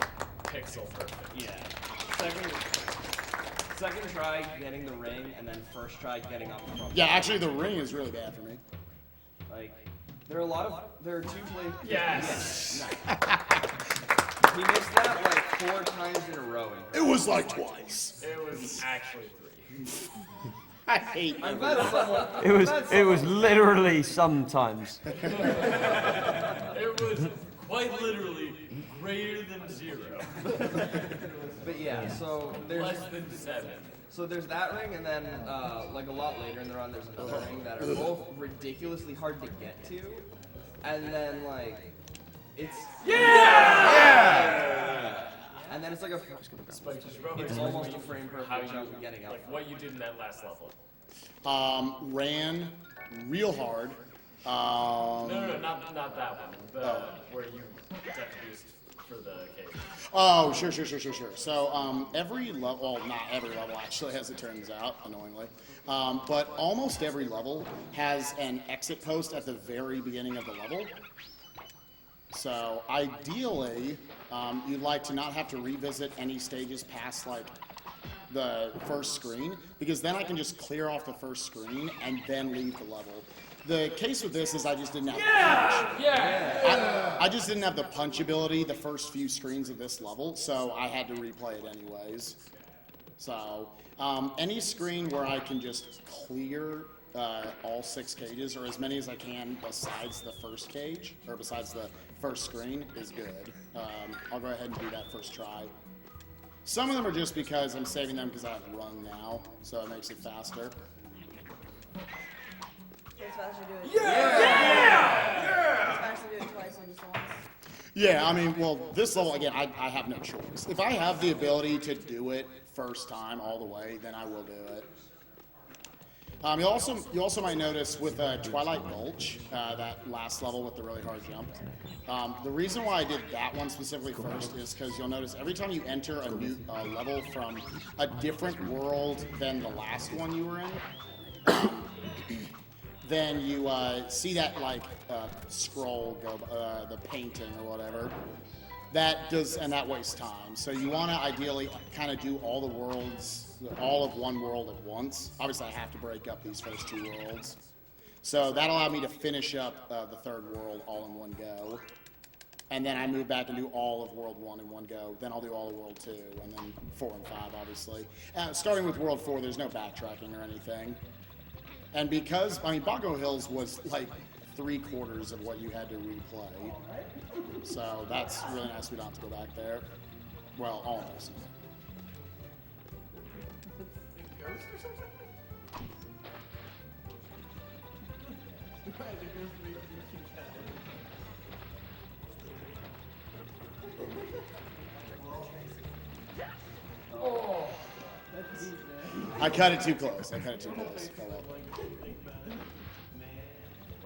pixel perfect. Yeah. Second try getting the ring, and then first try getting up from. Yeah, actually, the ring is really bad for me. Like, there are two plays. Yes. Nice. He missed that like 4 times in a row. It was like twice. It was actually 3. I hate you. I'm glad someone. It was literally sometimes. It was quite literally greater than 0. But yeah, so there's Less than 7. So there's that ring, and then like a lot later in the run, there's another ring that are both ridiculously hard to get to, and then like it's and then it's like it's almost a frame per jump getting up. Like what you did in that last level. Ran real hard. No, not that one. Where you got boost for the cave. Oh, sure. So every level, well, not every level actually, as it turns out, annoyingly, but almost every level has an exit post at the very beginning of the level. So ideally, you'd like to not have to revisit any stages past like the first screen, because then I can just clear off the first screen and then leave the level. The case with this is I just didn't have the punch. I just didn't have the punch ability the first few screens of this level, so I had to replay it anyways. So any screen where I can just clear all 6 cages, or as many as I can besides the first cage, or besides the first screen, is good. I'll go ahead and do that first try. Some of them are just because I'm saving them because I have run now, so it makes it faster. It's faster to do it. Yeah! It's faster to do it twice than just once. Yeah, I mean, well, this level, again, I have no choice. If I have the ability to do it first time all the way, then I will do it. You also might notice with Twilight Gulch, that last level with the really hard jump. The reason why I did that one specifically first is because you'll notice every time you enter a new level from a different world than the last one you were in, then you see that like scroll go, the painting or whatever. That wastes time. So you want to ideally kind of do all the worlds, all of one world at once. Obviously, I have to break up these first two worlds. So that allowed me to finish up the third world all in one go. And then I move back and do all of World 1 in one go. Then I'll do all of World 2, and then 4 and 5, obviously. Starting with World 4, there's no backtracking or anything. And because, I mean, Bongo Hills was like 3/4 of what you had to replay. So that's really nice we don't have to go back there. Well, almost. Ghost or something? Right, the ghost makes you keep that. Oh, that's deep, man. I cut it too close. Why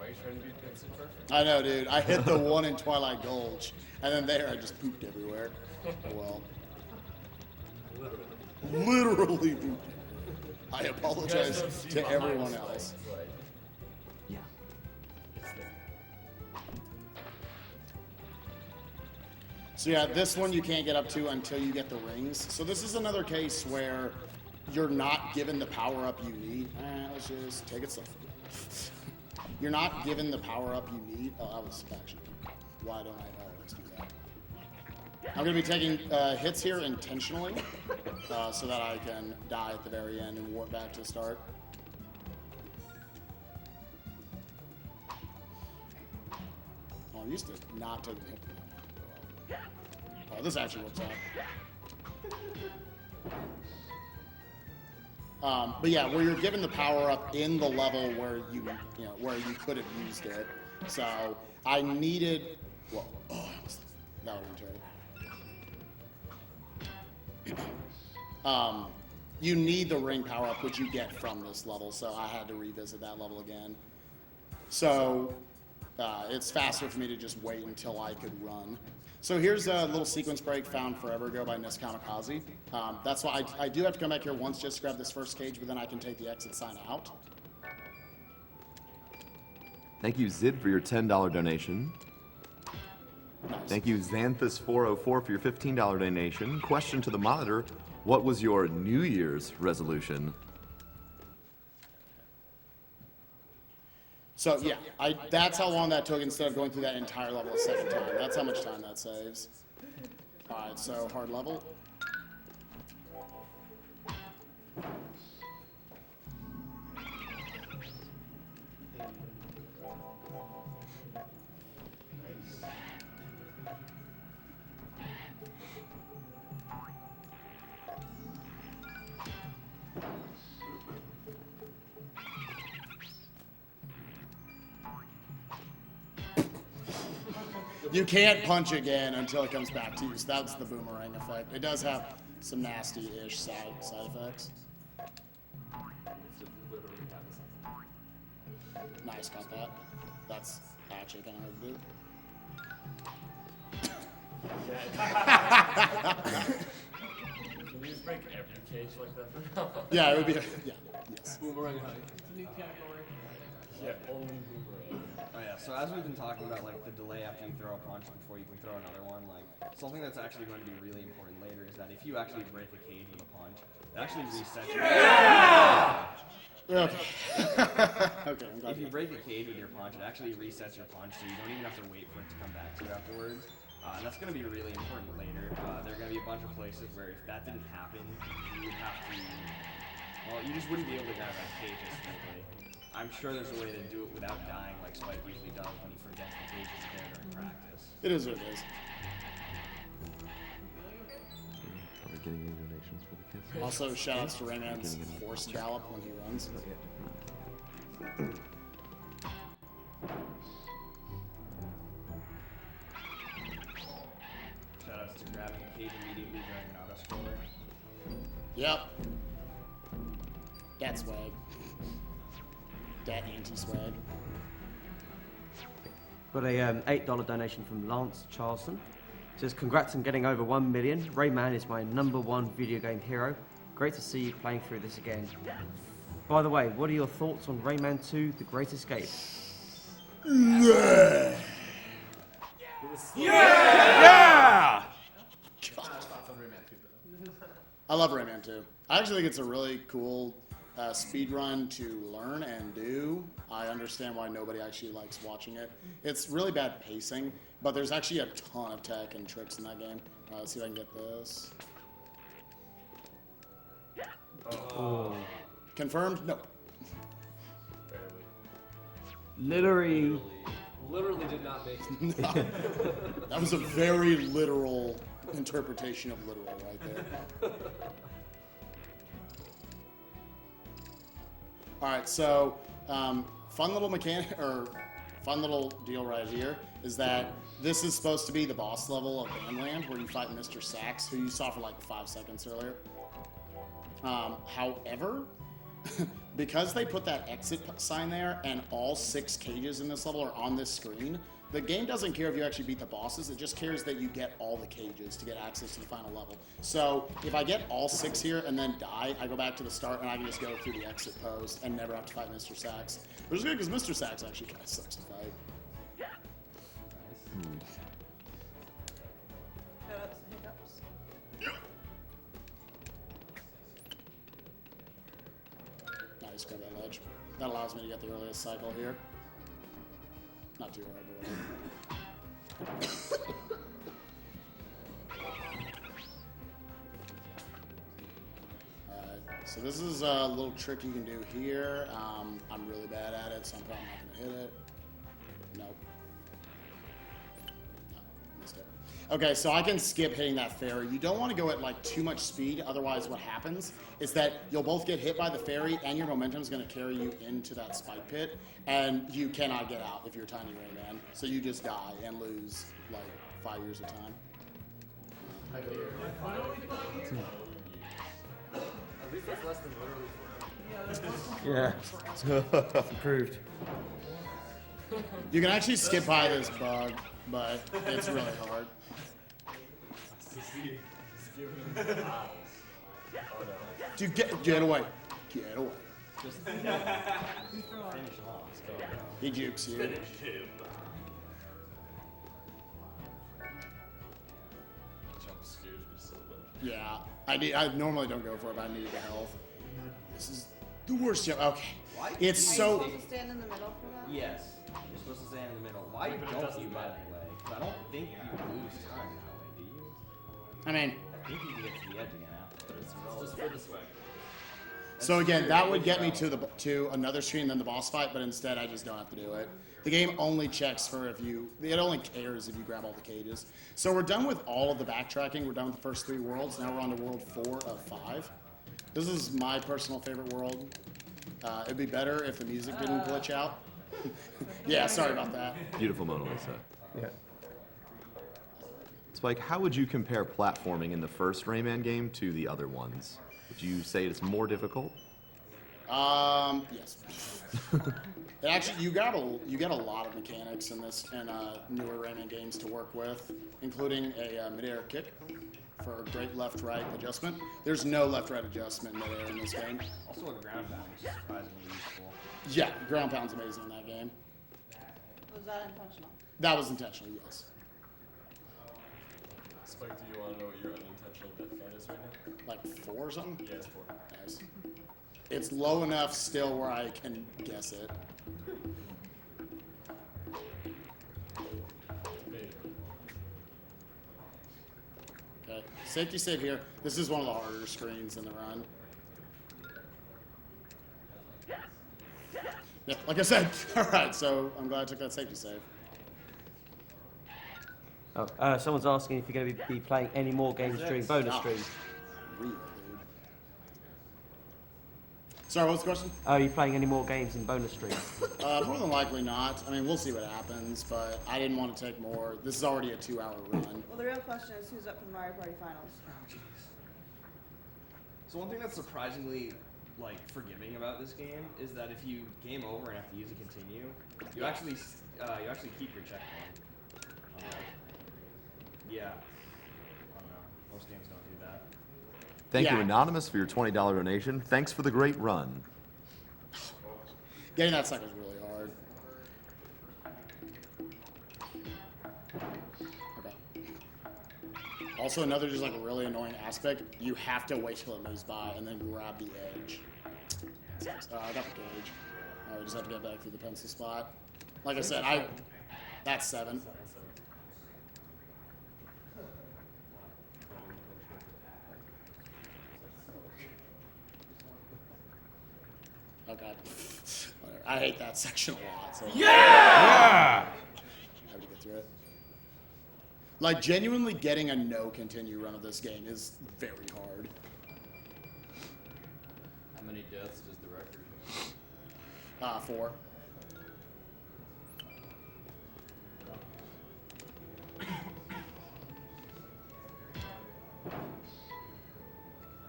are you trying to be Vincent perfect? I know, dude. I hit the one in Twilight Gulch, and then there I just pooped everywhere. Oh well. Literally pooped. I apologize to everyone else. Yeah. So yeah, this one you can't get up to until you get the rings. So this is another case where you're not given the power up you need. Let's just take it slow. You're not given the power up you need. Oh, that was action. Why don't I always do that? I'm going to be taking hits here intentionally so that I can die at the very end and warp back to the start. Oh, I'm used to not taking a hit. Oh, this actually works out. But yeah, where you're given the power up in the level where where you could have used it. So I needed. Well, that would have been terrible. You need the ring power up, which you get from this level. So I had to revisit that level again. So it's faster for me to just wait until I could run. So here's a little sequence break found forever ago by Nis Kamikaze. That's why I do have to come back here once just to grab this first cage, but then I can take the exit sign out. Thank you, Zid, for your $10 donation. Nice. Thank you, Xanthus404, for your $15 donation. Question to the monitor, what was your New Year's resolution? So yeah, that's how long that took instead of going through that entire level a second time. That's how much time that saves. All right, so hard level. You can't punch again until it comes back to you, so that's the boomerang effect. It does have some nasty-ish side effects. Nice, got that. That's actually kind of hard to do. Can you just break every cage like that for now? Yeah, it would be. Yeah, yes. Boomerang high. It's a new category. Yeah, only boomerang. Oh yeah, so as we've been talking about like the delay after you throw a punch before you can throw another one, like something that's actually going to be really important later is that if you actually break a cage with a punch, it actually resets your Okay. Okay, I'm glad. If you break a cage with your punch, it actually resets your punch, so you don't even have to wait for it to come back to you afterwards. And that's going to be really important later. There are going to be a bunch of places where if that didn't happen, you would have to, well, you just wouldn't be able to grab that cage instantly. I'm sure there's a way to do it without dying like Spike usually does when he forgets the cage is there during practice. It is what it is. getting any donations for the kids? Also, shout outs to Rayman's horse gallop when he runs. Shoutouts to grabbing a cage immediately during an auto-scroller. Yep. That swag. That anti-swag. Got a $8 donation from Lance Charleston. Says, congrats on getting over 1 million. Rayman is my #1 video game hero. Great to see you playing through this again. By the way, what are your thoughts on Rayman 2, The Great Escape? Yeah! I love Rayman 2. I actually think it's a really cool speed run to learn and do. I understand why nobody actually likes watching it. It's really bad pacing, but there's actually a ton of tech and tricks in that game. Let's see if I can get this. Oh. Confirmed? No. Literally did not make sense. That was a very literal interpretation of literal right there. All right, so fun little deal right here is that this is supposed to be the boss level of Bandland, where you fight Mr. Sax, who you saw for like 5 seconds earlier. However, because they put that exit sign there and all 6 cages in this level are on this screen, the game doesn't care if you actually beat the bosses, it just cares that you get all the cages to get access to the final level. So if I get all 6 here and then die, I go back to the start and I can just go through the exit pose and never have to fight Mr. Sax. Which is good because Mr. Sax actually kind of sucks to fight. Hiccups, hiccups. Nice, grab that ledge. That allows me to get the earliest cycle here. Not too hard, but Alright, so this is a little trick you can do here. I'm really bad at it, so I'm probably not going to hit it. Nope. No, missed it. Okay, so I can skip hitting that fairy. You don't want to go at like too much speed, otherwise what happens is that you'll both get hit by the fairy and your momentum is going to carry you into that spike pit, and you cannot get out if you're Tiny Rayman. So you just die and lose like 5 years of time. At least that's less than literally 4. Yeah. Improved. You can actually skip by this bug, but it's really hard. Dude, get away. Get away. Just finish him off. He jukes you. Finish him. Jump scares me so much. Yeah, I normally don't go for it, but I needed the health. This is the worst jump. Okay, it's Are you so. supposed to stand in the middle for that? Yes. You're supposed to stand in the middle. Why don't you, by the way? 'Cause I don't think you lose time that way, do you? I mean, I think you can get to the edge again afterwards. It's just for the swag. so again, that would get me to another screen than the boss fight, but instead I just don't have to do it. The game only checks for it only cares if you grab all the cages. So we're done with all of the backtracking. We're done with the first 3 worlds. Now we're on to world 4 of 5. This is my personal favorite world. It'd be better if the music didn't glitch out. Yeah, sorry about that. Beautiful Mona Lisa. Yeah. Spike, how would you compare platforming in the first Rayman game to the other ones? Would you say it's more difficult? Yes. Actually, you get a lot of mechanics in newer Rayman games to work with, including a mid-air kick for great left-right adjustment. There's no left-right adjustment mid-air in this game. Also a ground pound, which is surprisingly useful. Yeah, ground pound's amazing in that game. Was that intentional? That was intentional, yes. Spike, do you want to know what your unintentional death count is right now? Like 4 or something? Yeah, it's 4. Nice. It's low enough still where I can guess it. Okay, safety save here. This is one of the harder screens in the run. Yeah, like I said. All right, so I'm glad I took that safety save. Oh, someone's asking if you're going to be playing any more games during bonus streams. real, dude. Sorry, what's the question? Are you playing any more games in bonus stream? More than likely not. I mean, we'll see what happens, but I didn't want to take more. This is already a 2-hour run. Well, the real question is who's up for the Mario Party Finals? So one thing that's surprisingly like forgiving about this game is that if you game over and have to use a continue, you actually keep your checkpoint. Yeah. I don't know. Most games don't do that. Thank you, Yeah. Anonymous, for your $20 donation. Thanks for the great run. Getting that sucker is really hard. Okay. Also, another just like really annoying aspect, you have to wait till it moves by and then grab the edge. I got the gauge. We just have to get back through the pencil spot. Like I said, that's 7. Okay. Whatever. I hate that section a lot. So yeah! How to get through it. Like, genuinely getting a no continue run of this game is very hard. How many deaths does the record? 4.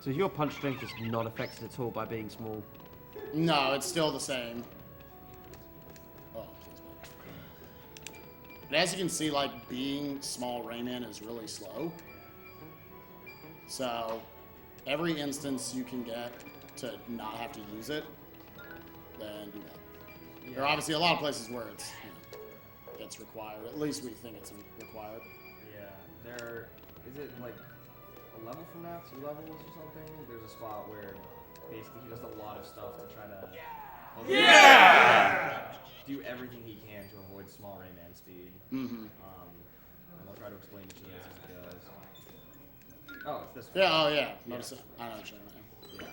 So your punch strength is not affected at all by being small. No, it's still the same. Oh, please, man. But as you can see, like, being small Rayman is really slow. So, every instance you can get to not have to use it, then do that. Yeah. There are obviously a lot of places where it's, it's required. At least we think it's required. Yeah. Is it like a level from now, 2 levels or something? There's a spot where basically he does a lot of stuff to try to do everything he can to avoid small Rayman speed. Mm-hmm. And I'll try to explain to you as it goes. Oh, it's this one. Yeah, oh yeah. Notice it. I know what you're saying. Yeah.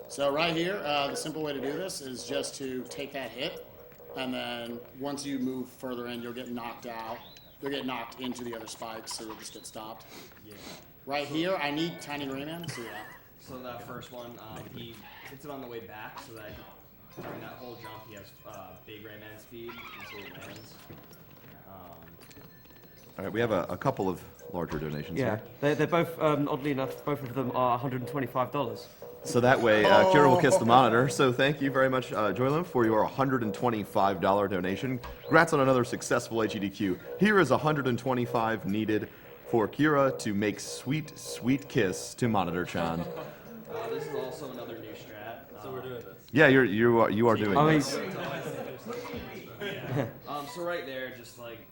So right here, the simple way to do this is just to take that hit, and then once you move further in, you'll get knocked out. You'll get knocked into the other spikes, so you'll just get stopped. Yeah. Right here, I need Tiny Rayman, so yeah. So that first one, he hits it on the way back, so that during that whole jump he has big Rayman speed until he lands. All right, we have a couple of larger donations Yeah, here. they're both, oddly enough, both of them are $125. So that way, Kira will kiss the monitor. So thank you very much, Joylin, for your $125 donation. Congrats on another successful AGDQ. Here is $125 needed for Kira to make sweet, sweet kiss to Monitor-chan. This is also another new strat. So we're doing this. Yeah, you are doing this. So right there, just like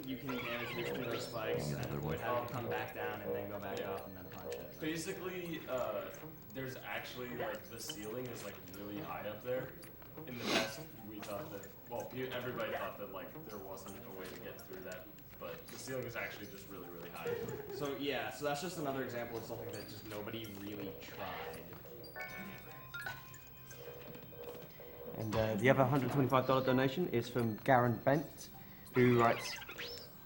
you can damage between those spikes and avoid having to come back down and then go back up and then punch it. Basically, there's actually, like, the ceiling is, like, really high up there. In the past, we thought that, well, everybody thought that, like, there wasn't a way to get through that. But the ceiling is actually just really, really high. So yeah, so that's just another example of something that just nobody really tried. And the other $125 donation is from Garen Bent, who writes,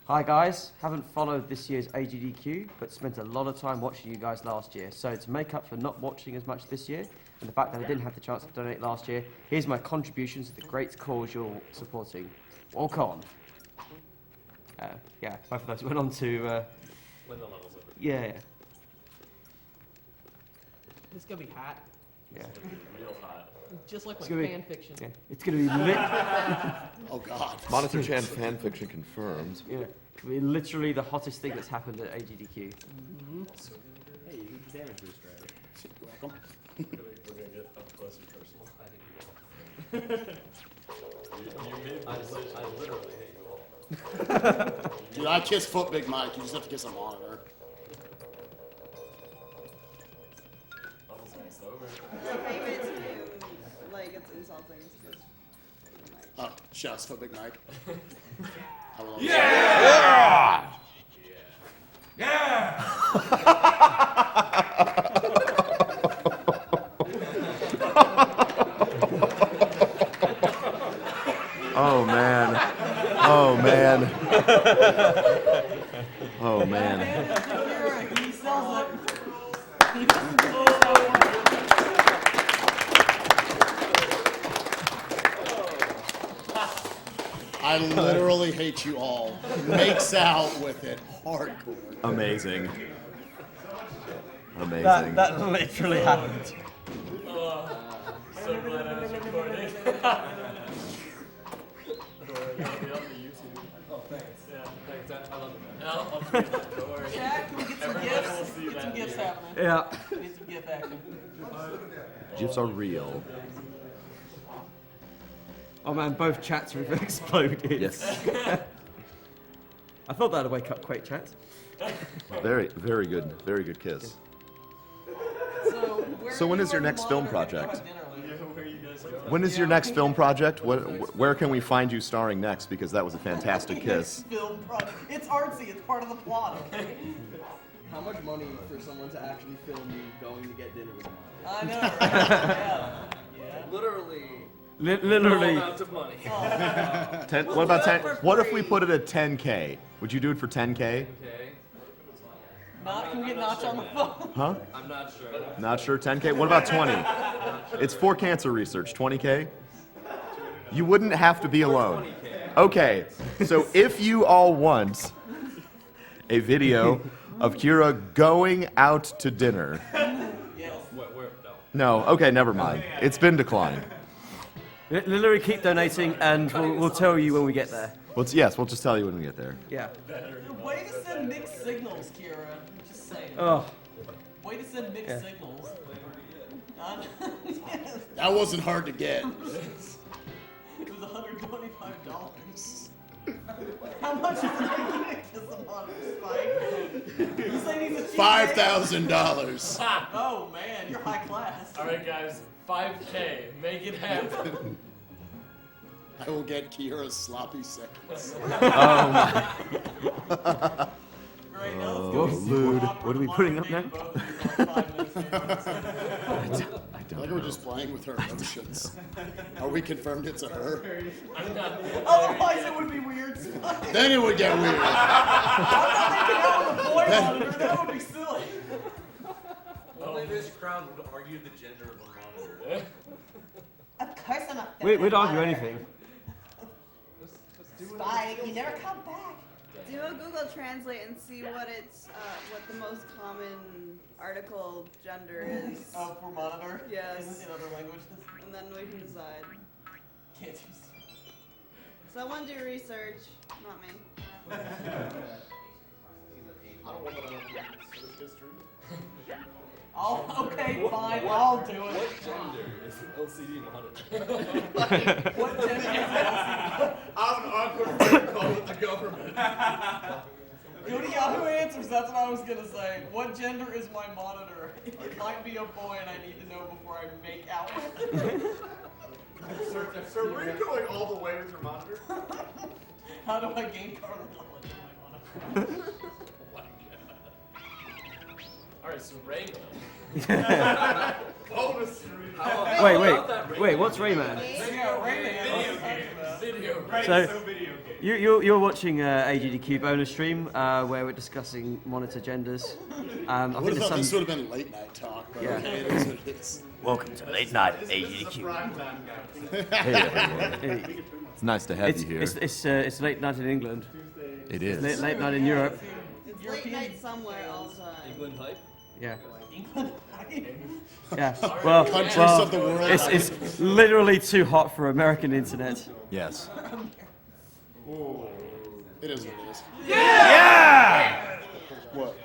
"Hi guys, haven't followed this year's AGDQ, but spent a lot of time watching you guys last year. So to make up for not watching as much this year, and the fact that I didn't have the chance to donate last year, here's my contribution to the great cause you're supporting. Walk on." Yeah, both of those went on to... When the level's over. yeah. It's gonna be hot. Yeah. It's gonna be real hot. Just like my It's gonna be- fan fiction. Yeah, it's going to be lit. Oh god. Monitor-chan fanfiction confirmed. Yeah, it's gonna be literally the hottest thing that's happened at AGDQ. Hey, you can damage boost, right? You're welcome. We're gonna get up close and personal. You made the decision. I literally hate you all. Dude, I kiss Foot Big Mike. You just have to kiss a monitor. Level's almost over. My favorite to do, like, it's insulting. Because Oh, shouts Foot Big Mike. I love Oh man. Oh man. Oh man. He sells it. I literally hate you all. Makes out with it hardcore. Amazing. Amazing. That literally happened. So glad I was recording. Oh, thanks. Yeah, thanks. I love it. I'll see that. Don't worry. Jack, can we get some Everyone will gifts? see Get that some gifts later. happening. Yeah. Get some gift action. GIFs are real. Oh man, both chats have exploded. Yes. I thought that'd wake up Quake chat. Very, very good. Very good kiss. So when is your next film project? Where you guys going? When is your next film project? Where can we find you starring next? Because that was a fantastic kiss. Film product. It's artsy. It's part of the plot. Okay. How much money for someone to actually film you going to get dinner with them? I know. Right? Yeah. Literally. Literally. No amount of money. What about 10? What if we put it at 10K? Would you do it for 10K? Okay. Not can we get Notch on the phone? Huh? I'm not sure. Not sure. 10K? What about 20? It's for cancer research. 20K? You wouldn't have to be alone. Okay. So if you all want a video of Kira going out to dinner. Yes. Where? No. Okay, never mind. It's been declined. Literally keep donating and we'll tell you when we get there. Yes, we'll just tell you when we get there. Yeah. Way to send mixed signals, Kira. Just saying. Oh. Way to send mixed signals. Yes. That wasn't hard to get. It was $125. How much is it going to kiss him on Spike? You say he's a cheap $5,000. Oh man, you're high class. All right, guys. 5K. Make it happen. I will get Kira's sloppy seconds. Great, now let's go Oh, super lewd. awkward What are we putting up line now? for both of you for 5 minutes. I like we're just playing with her emotions. Are we confirmed it's a her? I'm not. Otherwise, it would be weird. Spike. Then it would get weird. I'm not making out with a boy monitor. That would be silly. Only this crowd would argue the gender of a monitor. Of course I'm a We'd argue anything. Spike, you never come back. Do a Google Translate and see what what the most common article gender is. Oh, for monitor? Yes. In other languages? And then we can decide. Can't you Someone do research, not me. I don't want to know history. Okay, fine, I'll do it. What gender is an LCD monitor? What gender is LCD? I'm an awkward phone call with the government. Go to Yahoo Answers, that's what I was gonna say. What gender is my monitor? It might be a boy and I need to know before I make out with it. So were you going all the way with your monitor? How do I gain color knowledge of my monitor? Alright, so Rayman. Bonus. Wait, what's Rayman? Video. So, you're watching AGDQ bonus stream where we're discussing monitor genders. I I would think have thought this there's would have been late night talk, but Yeah. okay, it is what it is. Welcome to Late Night AGDQ. Hey, everyone. It's nice to have you here. It's late night in England. It It's is. late night in Europe. It's late night somewhere all the time. England hype? Yeah. England? Yeah. Well, Countries of the world. It's literally too hot for American internet. Yes. It is what it is. Yeah! What?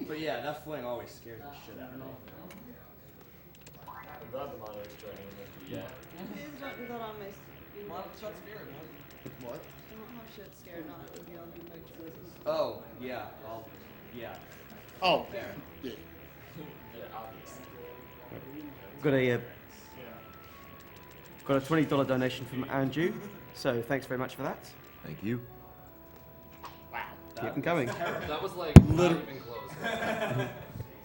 But yeah, that fling always scares the shit out of me. I'm glad the monitor's turning into yeah. Please don't do that on my screen. Well, that's scared, man. What? I don't have shit scared, not it would be on the Oh, yeah. Yeah. Oh, yeah. Yeah, obviously. Got a $20 donation from Andrew. So thanks very much for that. Thank you. Keep them coming. That was like not even close.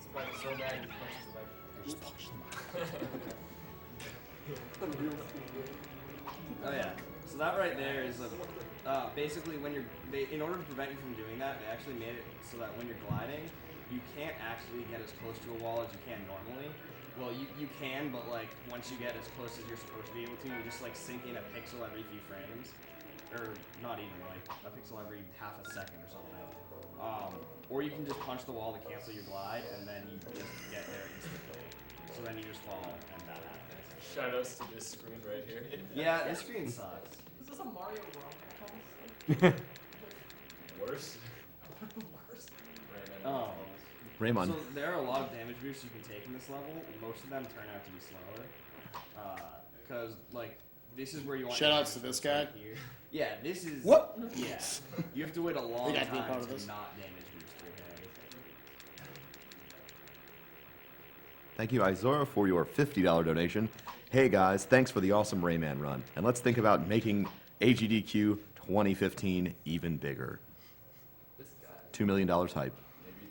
Spike's so mad he punches the mic. Just punch them. Oh yeah. So that right there is basically when in order to prevent you from doing that, they actually made it so that when you're gliding, you can't actually get as close to a wall as you can normally. Well, you can, but like once you get as close as you're supposed to be able to, you just like sink in a pixel every few frames. or not even, like a pixel every half a second or something. Or you can just punch the wall to cancel your glide, and then you just get there instantly. So then you just fall, and that happens. Shoutouts to this screen right here. Yeah, this screen sucks. Is this a Mario ROM? Worse. Worse. Oh. Rayman. So there are a lot of damage boosts you can take in this level. Most of them turn out to be slower. Because, like, this is where you want... Shoutouts to this guy. Here. Yeah, this is... What? Yeah. You have to wait a long got to be time part of to this. not damage boost your head. Thank you, Izora, for your $50 donation. Hey guys, thanks for the awesome Rayman run. And let's think about making AGDQ 2015 even bigger. This guy. $2 million hype.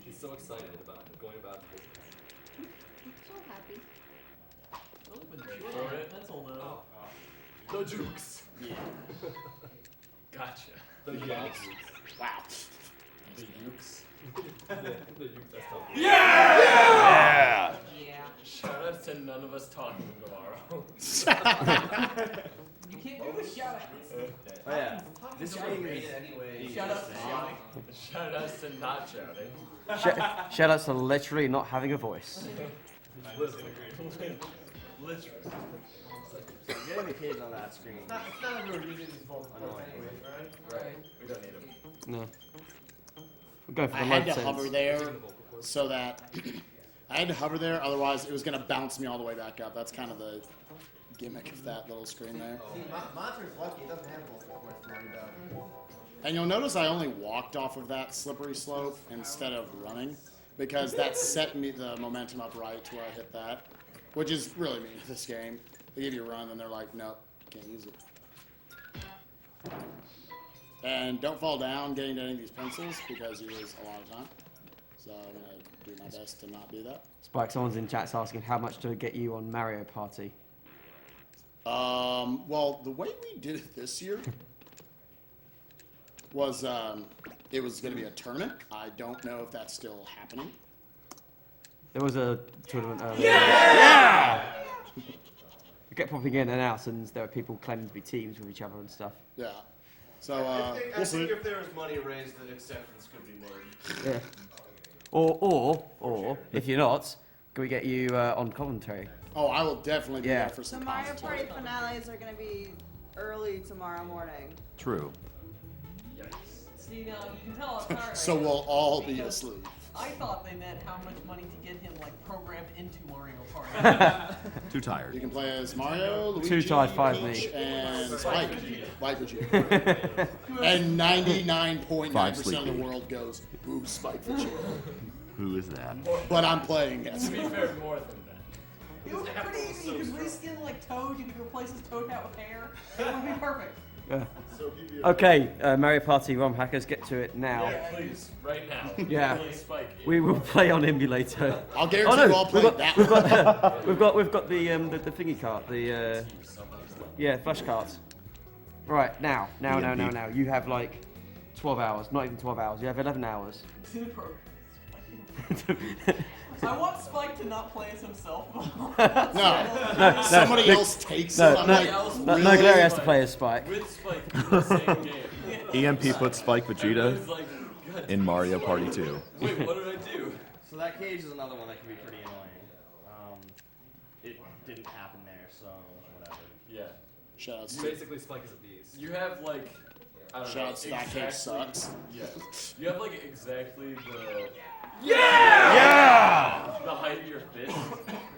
He's so excited about going about the business. So happy. For it? Pencil now. The Jukes. Yeah. Gotcha. The Jukes. Wow. The Jukes. The Jukes, that's tough. Yeah. Shoutouts to none of us talking tomorrow. You can't do the shout outs. Oh yeah. This screen is... Shout out to shouting. Shoutouts to not shouting. Shout outs to literally not having a voice. Literally. So getting the cage on that screen... It's not everyone using these vocal Annoying. right? We don't need them. No. We'll go for I the had load to sense. hover there so that I had to hover there, otherwise it was going to bounce me all the way back up. That's kind of the gimmick of that little screen there. Monster's lucky, it doesn't have both reports to worry about. And you'll notice I only walked off of that slippery slope instead of running, because that set me the momentum up right to where I hit that, which is really mean to this game. They give you a run and they're like, nope, can't use it. And don't fall down getting to any of these pencils because you lose a lot of time. So I'm going to do my best to not do that. Spike, someone's in chat's asking how much to get you on Mario Party. Well, the way we did it this year was it was going to be a tournament. I don't know if that's still happening. There was a tournament earlier. Yeah! We kept popping in and out, and there were people claiming to be teams with each other and stuff. Yeah. So I we'll see. think if there was money raised, then exceptions could be made. Yeah. Or if you're not, can we get you on commentary? Oh, I will definitely be Yeah. there for The some Mario commentary. Party finales are going to be early tomorrow morning. True. See, now you can tell I'm tired. So right now we'll all be because asleep. I thought they meant how much money to get him like programmed into Mario Party. Too tired. You can play as Mario, Luigi, Too tired, 5 Peach, me. and Spike. Spike Vegeta. And 99.9% of the sleepy. world goes, ooh, Spike Vegeta. Who is that? But I'm playing as To be fair, more than that. It would be pretty easy. You could reskin like Toad. You could replace his Toad hat with hair. It would be perfect. Yeah. Okay, Mario Party ROM hackers, get to it now. Yeah, please, right now. Yeah. Please, Spike. We will play on emulator. I'll guarantee you all play that. We've got the thingy cart, the yeah, flash cards. Right, now. You have like 12 hours, not even 12 hours. You have 11 hours. I want Spike to not play as himself. No, somebody else takes it. I'm like, No, really? Glary has to play as Spike. With Spike in the same game. EMP puts Spike Vegeta It's like, God, in Mario Party 2. wait, what did I do? So that cage is another one that can be pretty annoying. It didn't happen there, so whatever. Yeah. Shoutouts to Basically, Spike is a beast. You have like, I don't know. Shoutouts to that cage sucks. Yeah. You have like exactly the the height of your fist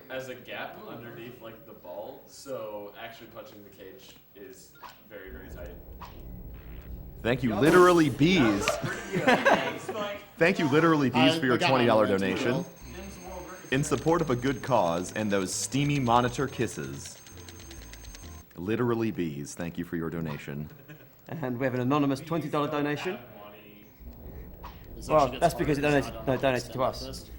as a gap underneath like the ball. So actually punching the cage is very, very tight. Thank you, Literally Bees. Thank you, Literally Bees, for your I got my $20 momentum donation. roll. In support of a good cause and those steamy monitor kisses. Literally Bees, thank you for your donation. And we have an anonymous $20 donation. This Well, actually gets that's because it harder donated, I don't no, have donated to stand us.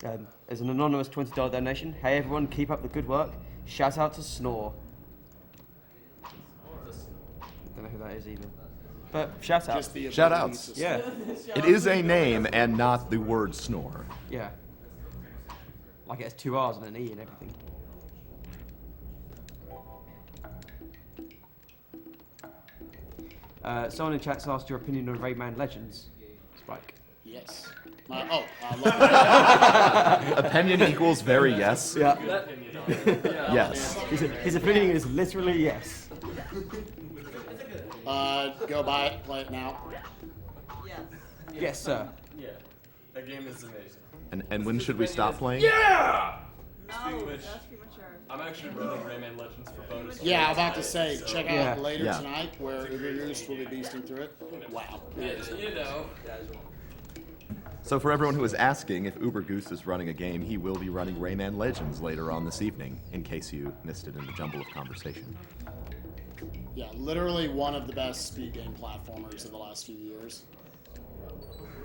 like this. There's an anonymous $20 donation. Hey everyone, keep up the good work. Shout out to Snore. Don't know who that is either. But shout out. Just the Shout ability outs. to- Yeah, It is a name and not the word snore. yeah. Like it has 2 R's and an E and everything. Someone in chat's asked your opinion on Rayman Legends, Spike. Yes. Love Opinion equals very yes. Yeah. Yes. His opinion is literally yes. Go buy it, play it now. Yes. Yes, sir. Yeah, that game is amazing. And when should we stop playing? Yeah! No, Speaking of which, that's premature. I'm actually running Rayman Legends for bonus. Yeah, I'm about to points say, so- check out Yeah. later Yeah. tonight where Uber Goose will be beasting through it. Wow. You know. So for everyone who is asking if Uber Goose is running a game, he will be running Rayman Legends later on this evening, in case you missed it in the jumble of conversation. Yeah, literally one of the best speed game platformers of the last few years.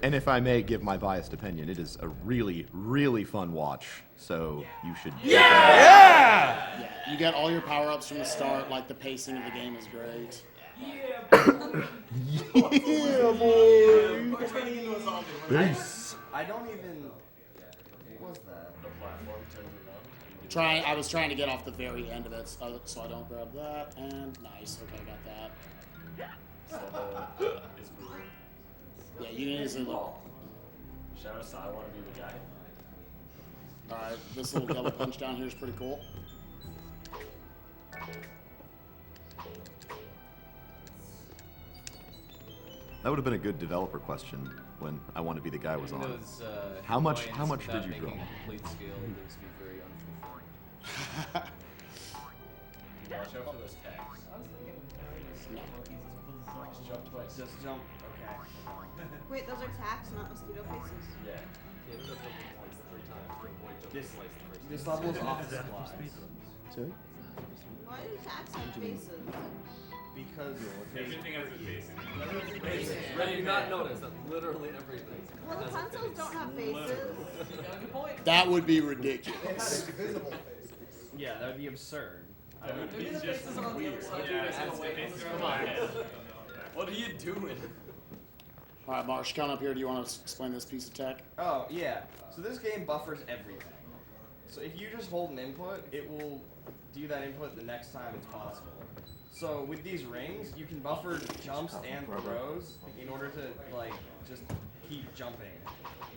And if I may give my biased opinion, it is a really, really fun watch. So you should. Yeah, you get all your power-ups from the start. Like the pacing of the game is great. Yeah, boy. We're turning into a zombie. Peace. I don't even. What was that? The platform turns around. I was trying to get off the very end of it, so I don't grab that. And nice. Okay, I got that. So it's brutal. Yeah, you can easily look. Shout out to I want to be the guy. All right, this little double punch down here is pretty cool. That would have been a good developer question when I Want to Be the Guy was on. Those, How much compliance did without you draw? making a complete scale leaves me very unfulfilled. Watch out for those tags. Just jump twice. Just jump. Okay. Wait, those are tacks, not mosquito faces. Yeah. This level is off the supplies. Sorry? Why do tacks have faces? Because Everything has a face. Did you not notice that literally everything Well, the has a consoles face? don't have faces. Good point. That would be ridiculous. yeah, that would be absurd. Maybe the faces are on the other side. Yeah, that's the faces. Come on, man. What are you doing? All right, Marsh, come up here. Do you want to explain this piece of tech? Oh, yeah. So this game buffers everything. So if you just hold an input, it will do that input the next time it's possible. So with these rings, you can buffer jumps and throws in order to, like, just keep jumping.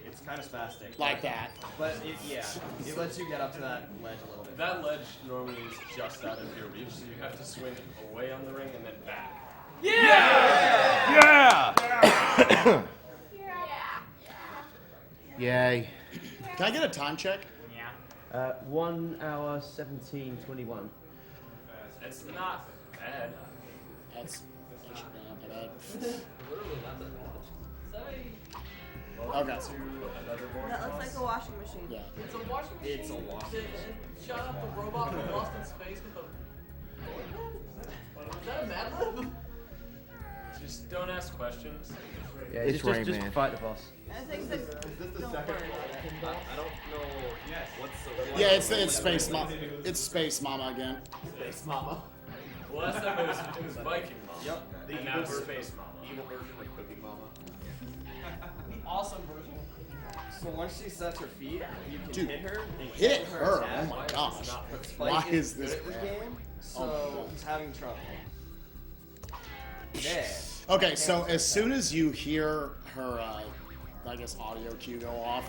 It's kind of spastic. Like that. But it lets you get up to that ledge a little bit. That ledge normally is just out of your reach, so you have to swing away on the ring and then back. Yay. Can I get a time check? 1 hour 17:21. It's not bad. That's actually not that bad. Literally not that bad. Okay. To another board. That looks like a washing machine. Yeah. It's a washing machine. It's a washing machine. Shot up the robot from Lost in Space with a. Is that a Mad Lib? Just don't ask questions. Yeah, It's just Rayman. fight the boss. I think that don't work. I don't know. Yes. What's the Yeah, it's Space Mama. It's Space Mama again. Space Mama? Well, last time it was Viking Mama. Yep. And now it's Space Mama. Evil version like Cooking Mama. The awesome version. So once she sets her feet, you can Dude, hit her and Hit cancel her. attack. Oh my gosh. Spike Why is good this at this bad? game, so Oh my God. he's having trouble. There. Okay, so as soon as you hear her, I guess, audio cue go off,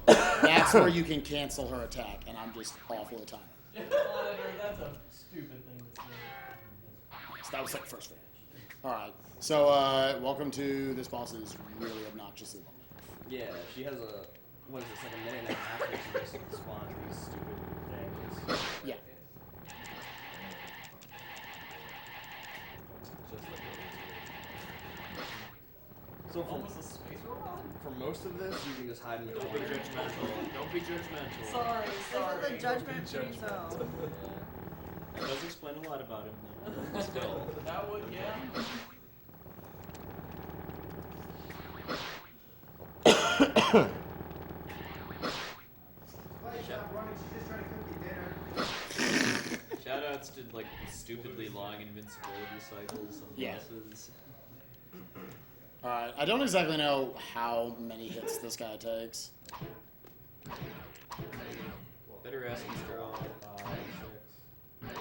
that's where you can cancel her attack, and I'm just awful at time. That's a stupid thing to say. So that was like the first thing. All right, so welcome to this boss is really obnoxiously long. Yeah, she has a, what is this, like a minute and a half where she just spawns these stupid things. Yeah. So for, Almost a space robot? for most of this, you can just hide in the Don't be corner. judgmental. Don't be judgmental. Sorry. This is a judgment-free zone. It does explain a lot about him, though. Still. That would, yeah. Shoutouts to like stupidly long invincibility cycles on Yeah. bosses. All right, I don't exactly know how many hits this guy takes. Better ask Mr. 5,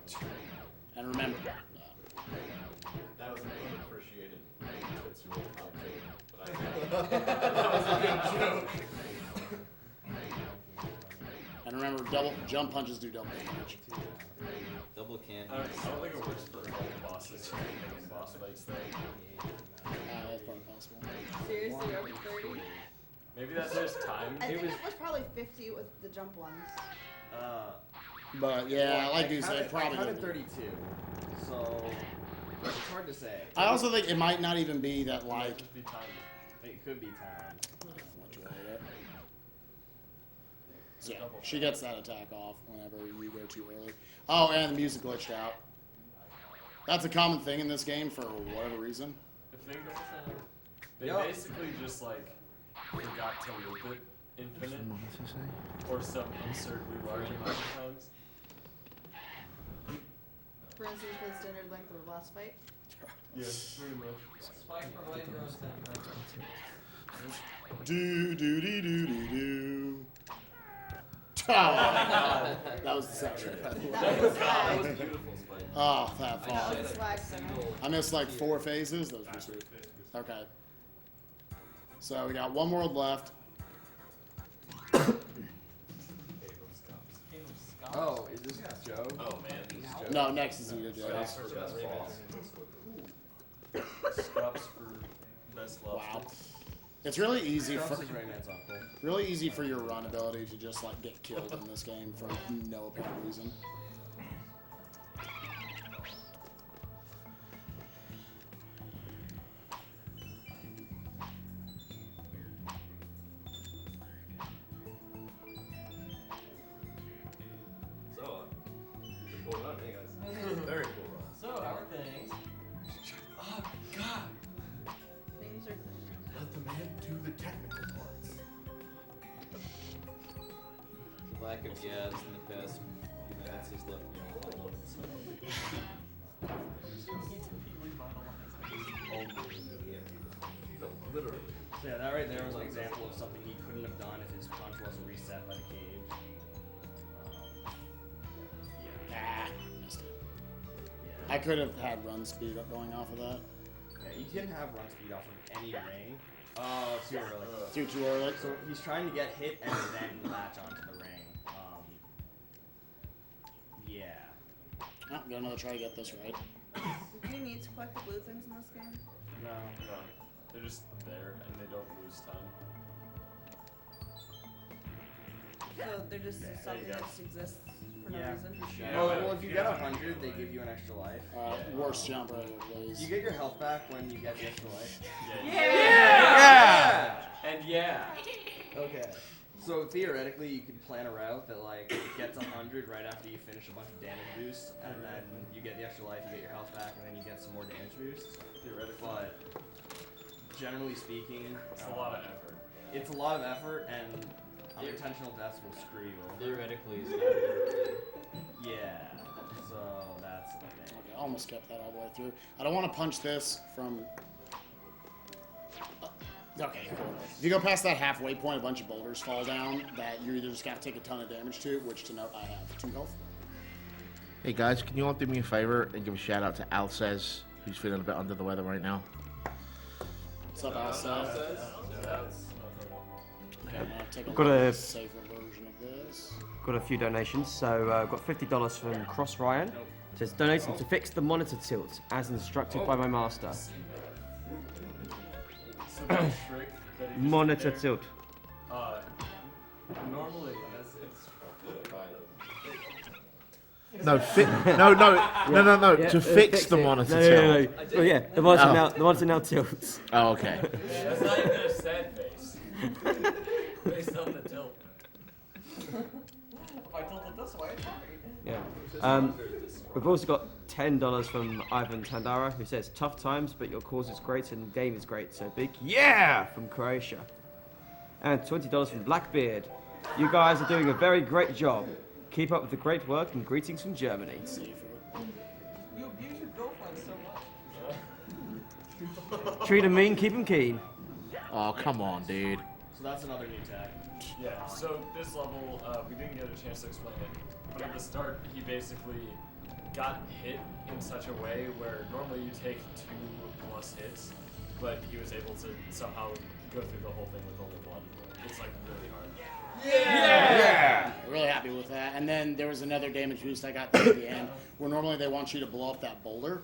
6. And remember, And remember, double jump punches do double damage. Double can. I don't think it works for all bosses. Boss fights though. That's probably possible. Seriously, over 30? Maybe that's just time. I think it was probably 50 with the jump ones. But yeah, like you said, probably. I counted 32, so it's hard to say. I also think it might not even be that like. It could be time. So, yeah, she gets that attack off whenever you go too early. Oh, and the music glitched out. That's a common thing in this game for whatever reason. They basically just like forgot to loop it infinite or some absurdly large amount of times. For instance, for the standard length of the boss fight. Yeah, pretty much. Spike for light roast Do do do do do do. Oh, that was the soundtrack. That was beautiful, Spike. Oh, that That fog. was swag center. I missed like 4 phases. Those were sweet. Okay. So we got one world left. Oh, is this Joe? Oh man, this is Joe. No, next is Zeta Joe. Scraps for best boss. Scraps for best level. Wow. It's really easy for Rayman's uncle. really easy for your run ability to just like get killed in this game for no apparent reason. So, cool run, hey guys. Very cool run. So, how are things? Oh, God. Things are. Let the man do the technical parts. The lack of gas in the past few minutes has left me alone. Literally. So yeah, that right there was an example of something he couldn't have done if his punch wasn't reset by the cage. Ah, missed it. I could have had run speed up going off of that. Yeah, you can have run speed off of any ring. Oh, too early. Too early. So he's trying to get hit and then latch onto the ring. Yeah. Oh, got another try to get this right. Do you need to collect the blue things in this game? No. No. They're just there and they don't lose time. So they're just something that just exists for no reason? Well, if you get 100, they give you an extra life. Worst jump right please. You get your health back when you get the extra life. Yeah! And yeah. Okay. So theoretically, you could plan a route that like gets 100 right after you finish a bunch of damage boosts, and then you get the extra life, you get your health back, and then you get some more damage boosts. Theoretically. But generally speaking, It's a lot of effort. It's a lot of effort, and unintentional deaths will screw you over. Theoretically, it's not good. Yeah. So that's the thing. Okay, I almost kept that all the way through. I don't want to punch this from. Okay, cool. If you go past that halfway point, a bunch of boulders fall down that you either just got to take a ton of damage to, which to note I have 2 health. Hey guys, can you all do me a favor and give a shout out to Alcez, who's feeling a bit under the weather right now? What's up, Alcez? Okay, I'm gonna take a Got look at a- the safer version of this. Got a few donations. So I've got $50 from Cross Ryan. It says donating to fix the monitor tilt as instructed by my master. So that trick that he just Monitor did tilt. there, normally No, no. Yeah, to fix fix the it. monitor No. tilt. Oh yeah, the monitor now tilts. Oh, okay. That's not even a sad face. Based on the tilt. If I tilt it this way, it's right. Yeah. We've also got $10 from Ivan Tandara, who says, tough times, but your cause is great and the game is great, so big yeah from Croatia. And $20 from Blackbeard. You guys are doing a very great job. Keep up with the great work and greetings from Germany. You abuse your girlfriend so much. Treat 'em mean, keep 'em keen. Oh, come on, dude. So that's another new tag. Yeah, so this level, we didn't get a chance to explain it, but at the start, he basically got hit in such a way where normally you take 2+ hits, but he was able to somehow go through the whole thing with only one. It's like really hard. Yeah! Really happy with that. And then there was another damage boost I got there at the end, where normally they want you to blow up that boulder.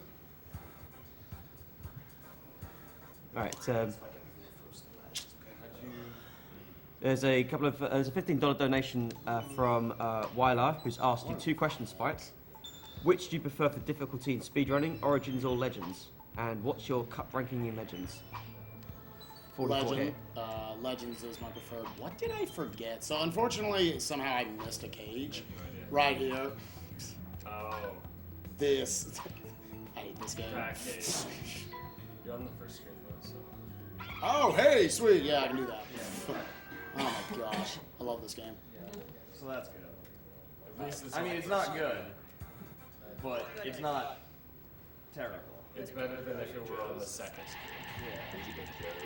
Alright, there's a couple of there's a $15 donation from Wyler, who's asked you 2 questions, Spike. Which do you prefer for difficulty in speedrunning, Origins or Legends? And what's your cup ranking in Legends? 44 here. Legends is my preferred. What did I forget? So unfortunately, somehow I missed a cage right here. Oh. This. I hate this game. Cage. You're on the first screen though, so. Oh, hey, sweet. Yeah, I can do that. Oh my gosh. I love this game. So that's good. At least it's I mean, it's not good, but it's not terrible. It's better than if it were on the second screen.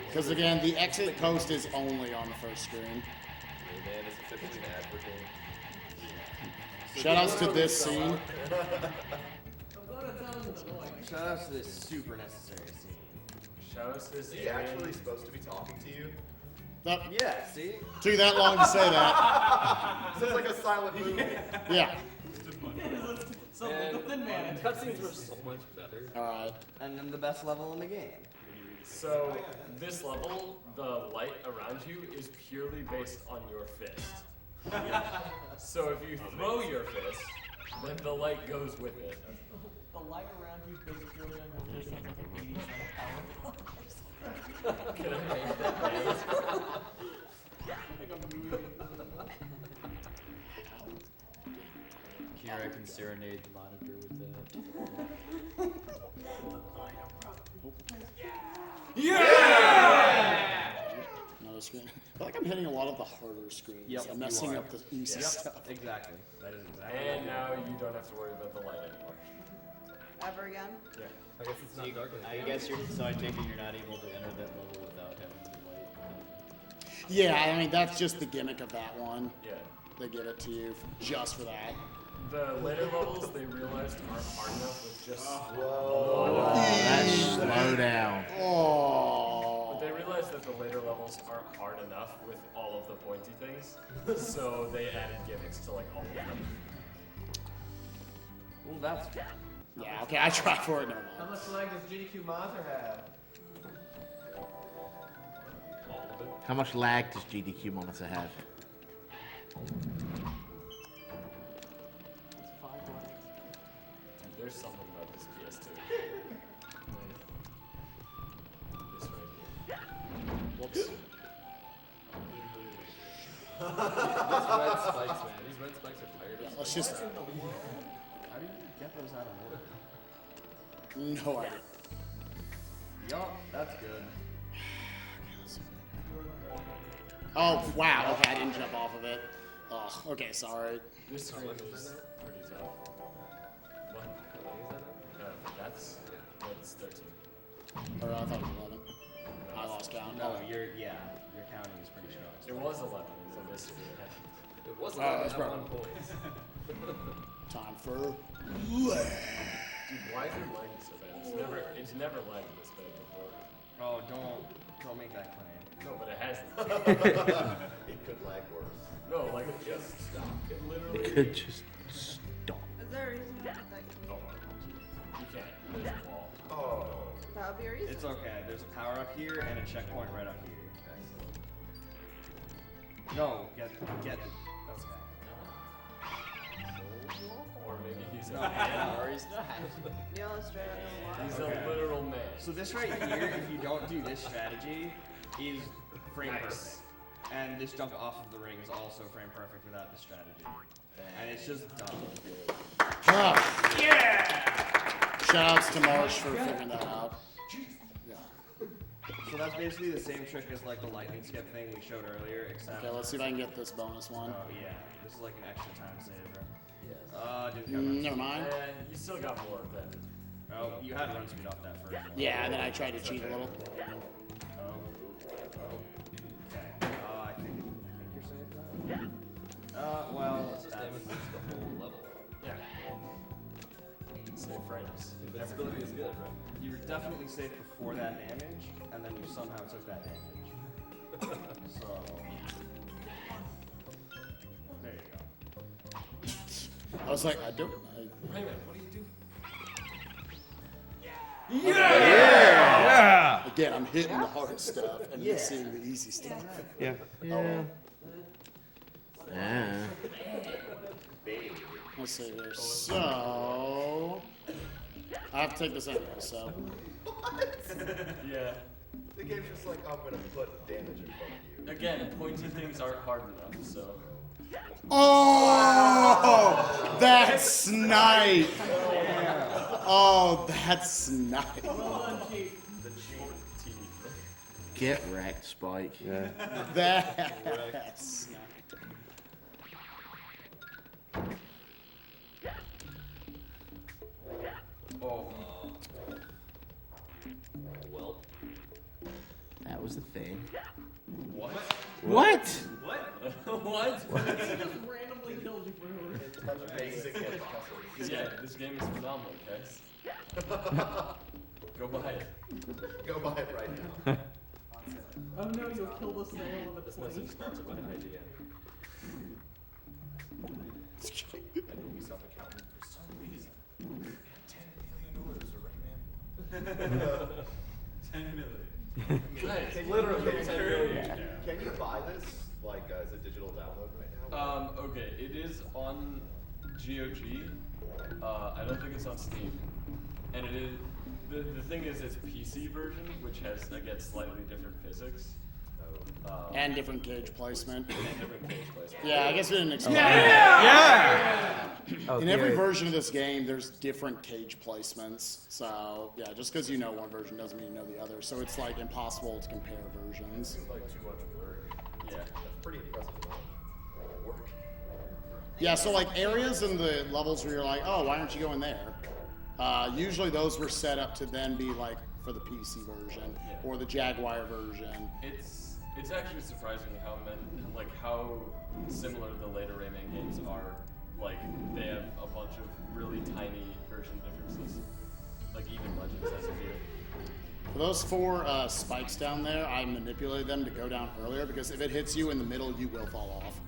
Because again, the exit coast is only on the first screen. Rayman is officially an advocate. Shoutouts to this scene. Shoutouts to this super necessary scene. Shoutouts to this. Is he actually supposed to be talking to you? Nope. Yeah, see? Took that long to say that. Sounds like a silent movie. Yeah. So the Thin Man. Cutscenes were so much better. Alright. And then the best level in the game. So, this level, the light around you is purely based on your fist. So if you throw your fist, then the light goes with it. The light around you is basically on your face like an 80s power. Can I make that dance? Kira can serenade the monitor with that. Another screen. I feel like I'm hitting a lot of the harder screens. Yep, I'm messing you up the easy stuff. Exactly. That is exactly. And now you don't have to worry about the light anymore. Ever again? Yeah. I guess it's not dark. I guess you're so I take it you're not able to enter that level without having the light. Yeah, I mean, that's just the gimmick of that one. Yeah. They give it to you just for that. The later levels they realized aren't hard enough with just That's slow down. Oh. But they realized that the later levels aren't hard enough with all of the pointy things, so they added gimmicks to like all of them. Well, that's. Yeah, okay, I tried for it. Never mind. How much lag does GDQ Monitor have? All of it. How much lag does GDQ monitor have? There's something about this PS2. This right here. Whoops. These red spikes, man. These red spikes are tired. Yeah, let's just. How do you get those out of order? No idea. Yup, that's good. Oh, wow. Okay, I didn't jump off of it. Oh, okay, sorry. This screen is pretty tough. What? That's 13. Or I thought it was 11. I lost count. No, your counting is pretty strong. It was 11, so this is It wasn't Oh, that that's at probably- 1 point. Time for. Dude, why is it lagging so bad? It's never lagged this bad before. Oh, don't make that claim. No, but it hasn't. It could lag worse. No, like it just stopped. It literally. It could just stop. Is there a reason to put that key? Oh, you can't. There's a wall. Oh. That would be a reason. It's okay. There's a power up here and a checkpoint right up here. No, get. That's okay. Or maybe he's a No, man. or he's not. Yellow straight up the He's wall. a literal man. So this right here, if you don't do this strategy, is frame perfect. And this jump off of the ring is also frame perfect without this strategy. And it's just dumb. Shoutouts to Marsh for figuring that out. So that's basically the same trick as like the lightning skip thing we showed earlier, except. Okay, let's see if I can get this bonus one. Oh yeah, this is like an extra time saver. Didn't Never mind. And you still got more then. Oh, you had run speed off that first one. Yeah, and then I tried to cheat a little. Okay. I think you're safe now. Well, This damage is the whole level. Yeah. Save frames. Invincibility is good, right? you were definitely safe before that damage, and then you somehow took that damage. So there you go. I was like, I don't. Rayman, what do you do? Yeah! Again, I'm hitting the hard stuff and missing the easy stuff. Yeah. Oh. Yeah. Let's see here. So, I have to take this anyway, so. Yeah. The game's just like, I'm gonna put damage in front of you. Again, pointy things aren't hard enough, so. Oh! That's snipe! Oh, that's snipe. Get wrecked, Spike. Yeah. That's snipe. Oh. Well. That was the thing. What? What? What? He just randomly killed you for no reason. Basic hit puzzles. Yeah, this game is phenomenal, guys. Go buy it. Go buy it right now. Oh no, you'll kill the snail with a This message twink. sponsored by IGN. And Ubisoft accountant for some reason. 10 million orders for Rayman. 10 million. Nice. Literally 10 million. Can you buy this like as a digital download right now? Okay, it is on GOG. I don't think it's on Steam. And it is the thing is it's PC version, which has again slightly different physics. And different gauge placement. And different cage placement. Yeah, I guess we didn't explain. Oh, In every good. version of this game, there's different cage placements. So, yeah, just because you know one version doesn't mean you know the other. So it's like impossible to compare versions. It's like too much work. Yeah. That's pretty impressive amount of work. Yeah, so like areas in the levels where you're like, oh, why aren't you going there? Usually those were set up to then be like for the PC version or the Jaguar version. It's actually surprising how similar the later Rayman games are. Like they have a bunch of really tiny version differences. Like even Legends has a few. For those 4 spikes down there, I manipulated them to go down earlier because if it hits you in the middle, you will fall off.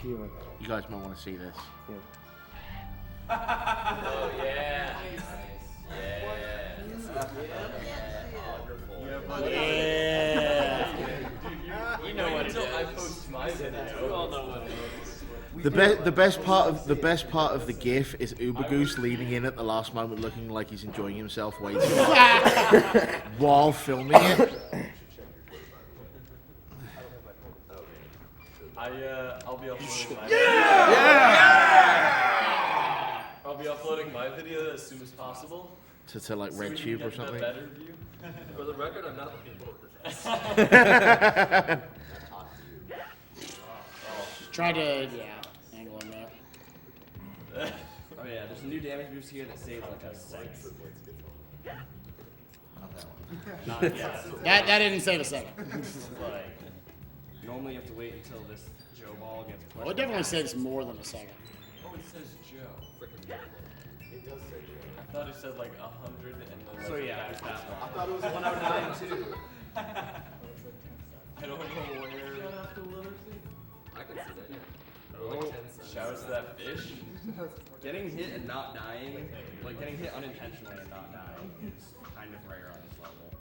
You guys might want to see this. Oh yeah. Yeah. You know what? Until I post my video. We all know what it is. The best part of the GIF is Ubergoose leaning in at the last moment, looking like he's enjoying himself, waiting while filming it. I'll be uploading my I'll be uploading my video as soon as possible. To like so we can RedTube or get something. a better view. For the record, I'm not looking forward to this. Try to, angle him there. Oh yeah, there's a new damage boost here that saves like a second. Not yet. That didn't save a second. Like, normally you have to wait until this Joe ball gets pushed. Well, it definitely saves more than a second. Oh, it says Joe. It does say Joe. I thought it said like 100 and then So like yeah, back it's that to one. I thought it was 109 too. I don't know where. I can see that, yeah. Oh, Like 10 cents. Shouts to that fish. getting hit and not dying, like getting hit unintentionally and not dying, is kind of rare on this level.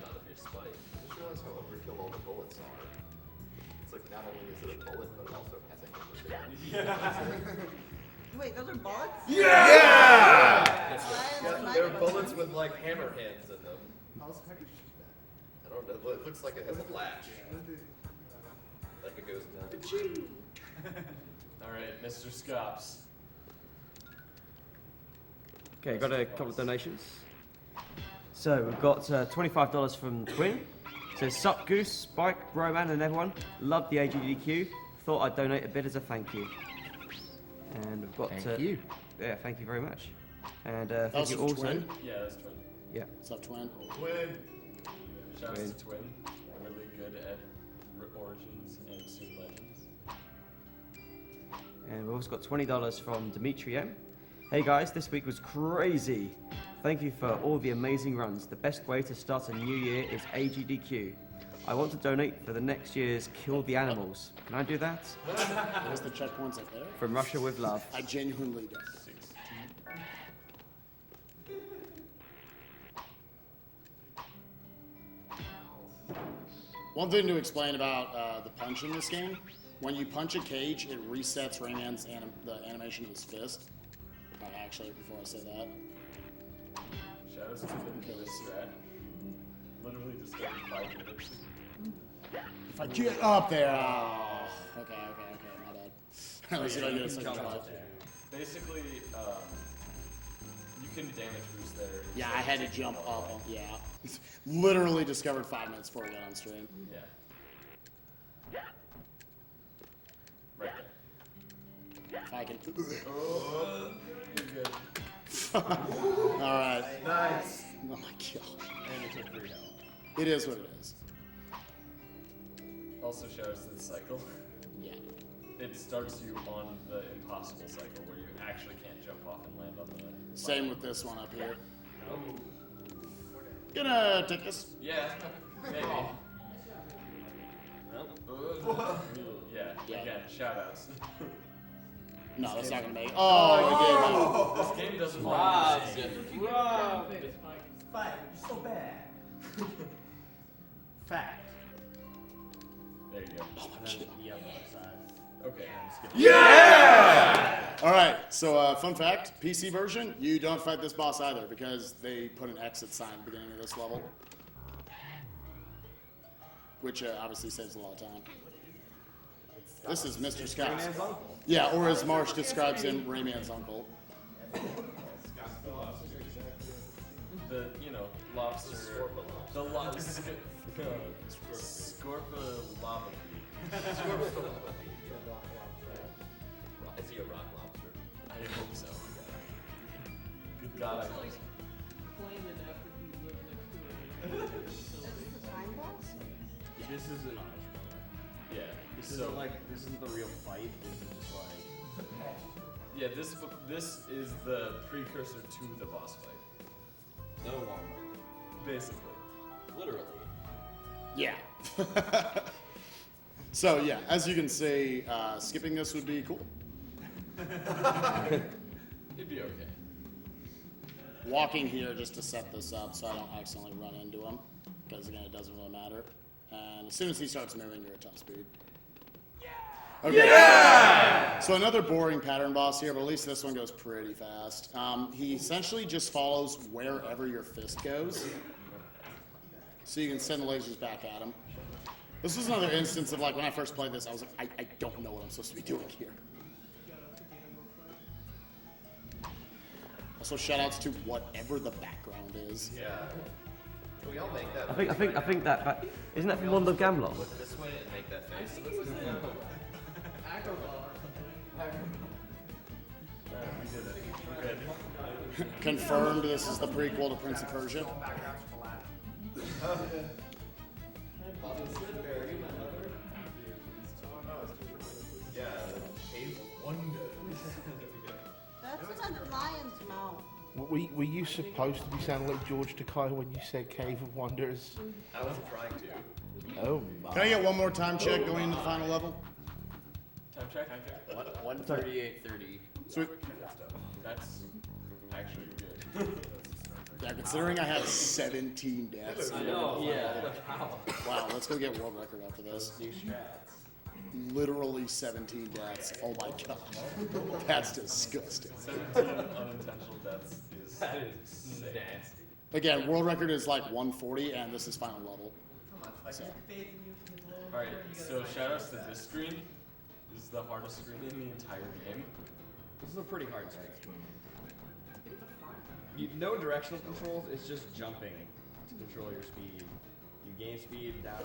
Not if you're Spike. Just realize how overkill all the bullets are. It's like not only is it a bullet, but it also has a hammer. Wait, those are bullets? Yeah! Why They're bullets with like hammer hands in them. I don't know. It looks like it has a latch. Like it goes down. All right, Mr. Scops. Okay, got a couple of donations. So we've got $25 from Twin. Says, sup Goose, Spike, Rayman and everyone. Love the AGDQ. Thought I'd donate a bit as a thank you. And we've got... Thank you. Yeah, thank you very much. And That thank was you from also... Twin? Yeah, that's Twin. Yeah. What's up, Twin? Twin. Shouts Twin. to Twin. Really good at Origins and soon Legends. And we've also got $20 from Dimitri M. Hey guys, this week was crazy. Thank you for all the amazing runs. The best way to start a new year is AGDQ. I want to donate for the next year's Kill the Animals. Can I do that? There's the checkpoints up there. From Russia with love. I genuinely don't. One thing to explain about the punch in this game, when you punch a cage, it resets Rayman's the animation of his fist. Actually, before I say that. Shadows to the newest strat. Literally just got 5 minutes. If I get up there, oh, okay, my bad. Let's see if I get a second try. Basically, you can damage boost there. Yeah, I had to jump up. Yeah, literally discovered 5 minutes before I got on stream. Yeah. Right there. If I can. Oh, you're good. All right. Nice. Oh my god. And it took 3 health. It is what it is. Also shows the cycle. Yeah. It starts you on the impossible cycle where you actually can't jump off and land on the. Same with this one up here. Gonna take this. Yeah. Maybe. Yeah. Again, shoutouts. No, that's not gonna make it. Oh, This game doesn't Wow. Wow. Spike, you're so bad. Fact. There you go. Oh my god. The other side. Okay. Yeah! Alright, so fun fact, PC version, you don't fight this boss either because they put an exit sign at the beginning of this level. Which obviously saves a lot of time. This is Mr. Scott's. Yeah, or as Marsh describes him, Rayman's uncle. The, lobster. The lobster. Scorpa lava. Is he a rock lobster? I hope so. Good God, I hope so. This isn't Yeah. This isn't the real fight. This is just like. Yeah, this is the precursor to the boss fight. No warm up. Basically. Literally. Yeah. So yeah, as you can see, skipping this would be cool. It'd be okay. Walking here just to set this up so I don't accidentally run into him, because again, it doesn't really matter. And as soon as he starts moving, you're at top speed. Okay. Yeah! So another boring pattern boss here, but at least this one goes pretty fast. He essentially just follows wherever your fist goes. So you can send the lasers back at him. This was another instance of like when I first played this, I was like, I don't know what I'm supposed to be doing here. Also, shoutouts to whatever the background is. Yeah. Can we all make that? I think that isn't that from Wonder of Gamelon? Look this way and make that face. Confirmed, this is the prequel to Prince of Persia. Yeah, Cave of Wonders. That's a lion's mouth. Were you supposed to be sounding like George Takei when you said Cave of Wonders? I wasn't trying to. Oh my. Can I get one more time check going into the final level? Time check? 138.30. Sweet. That's actually good. Yeah, considering I had 17 deaths. I know. Yeah. Wow, let's go get world record after this. New strats. Literally 17 deaths. Oh my god. That's disgusting. 17 unintentional deaths is. That is nasty. Again, world record is like 140, and this is final level. So. Alright, so shoutouts to this screen. This is the hardest screen in the entire game. This is a pretty hard screen. No directional controls, it's just jumping to control your speed. You gain speed, down.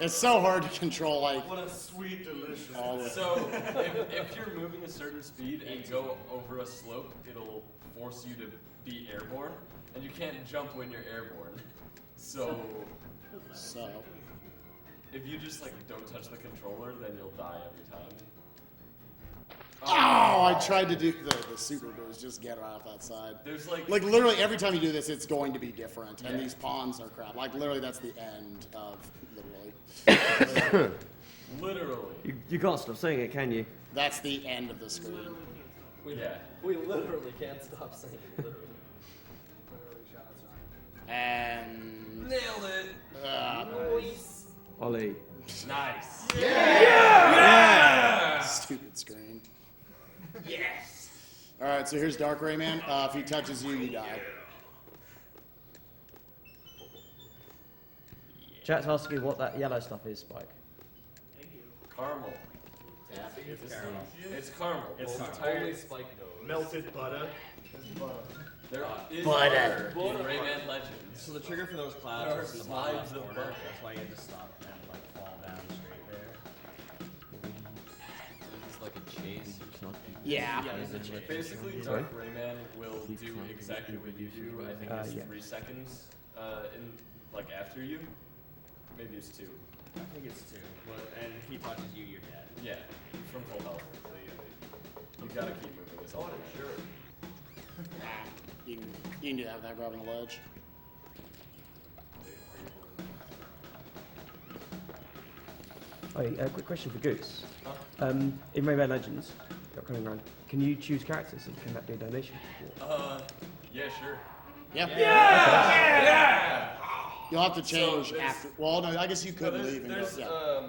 It's so hard to control, like. What a sweet, delicious. All the So, if you're moving a certain speed and you go over a slope, it'll force you to be airborne, and you can't jump when you're airborne. So, if you just like don't touch the controller, then you'll die every time. Oh, I tried to do the super boost, just get right off that side. There's like literally every time you do this, it's going to be different, and these pawns are crap. Like literally, that's the end of literally. literally. You can't stop saying it, can you? That's the end of the screen. We literally can't stop saying it, literally. And Nailed it. Nice. Ollie. Nice. yeah! Stupid screen. Yes. All right, so here's Dark Rayman. If he touches you, you die. Chat's asking what that yellow stuff is, Spike. Caramel. It's caramel. It's Entirely Spike knows. Melted butter. There is Butter. butter in Rayman Legends. So the trigger for those There clouds are is in the bottom slides of corner. butter. That's why you had to stop and like fall down straight there. It's like a chase. Yeah. Basically, Dark Rayman will do exactly what you do. I think it's 3 seconds in like after you. Maybe it's 2. I think it's 2. And if he touches you, you're dead. Yeah, from full health. You gotta keep moving. It's all sure. You can do that without grabbing the ledge. Oh, quick question for Goose. In Rayman Legends, got coming around, can you choose characters and can that be a donation? Yeah, sure. Yep. Yeah! You'll have to change So after. Well, no, I guess you could leave and go. There's Yeah.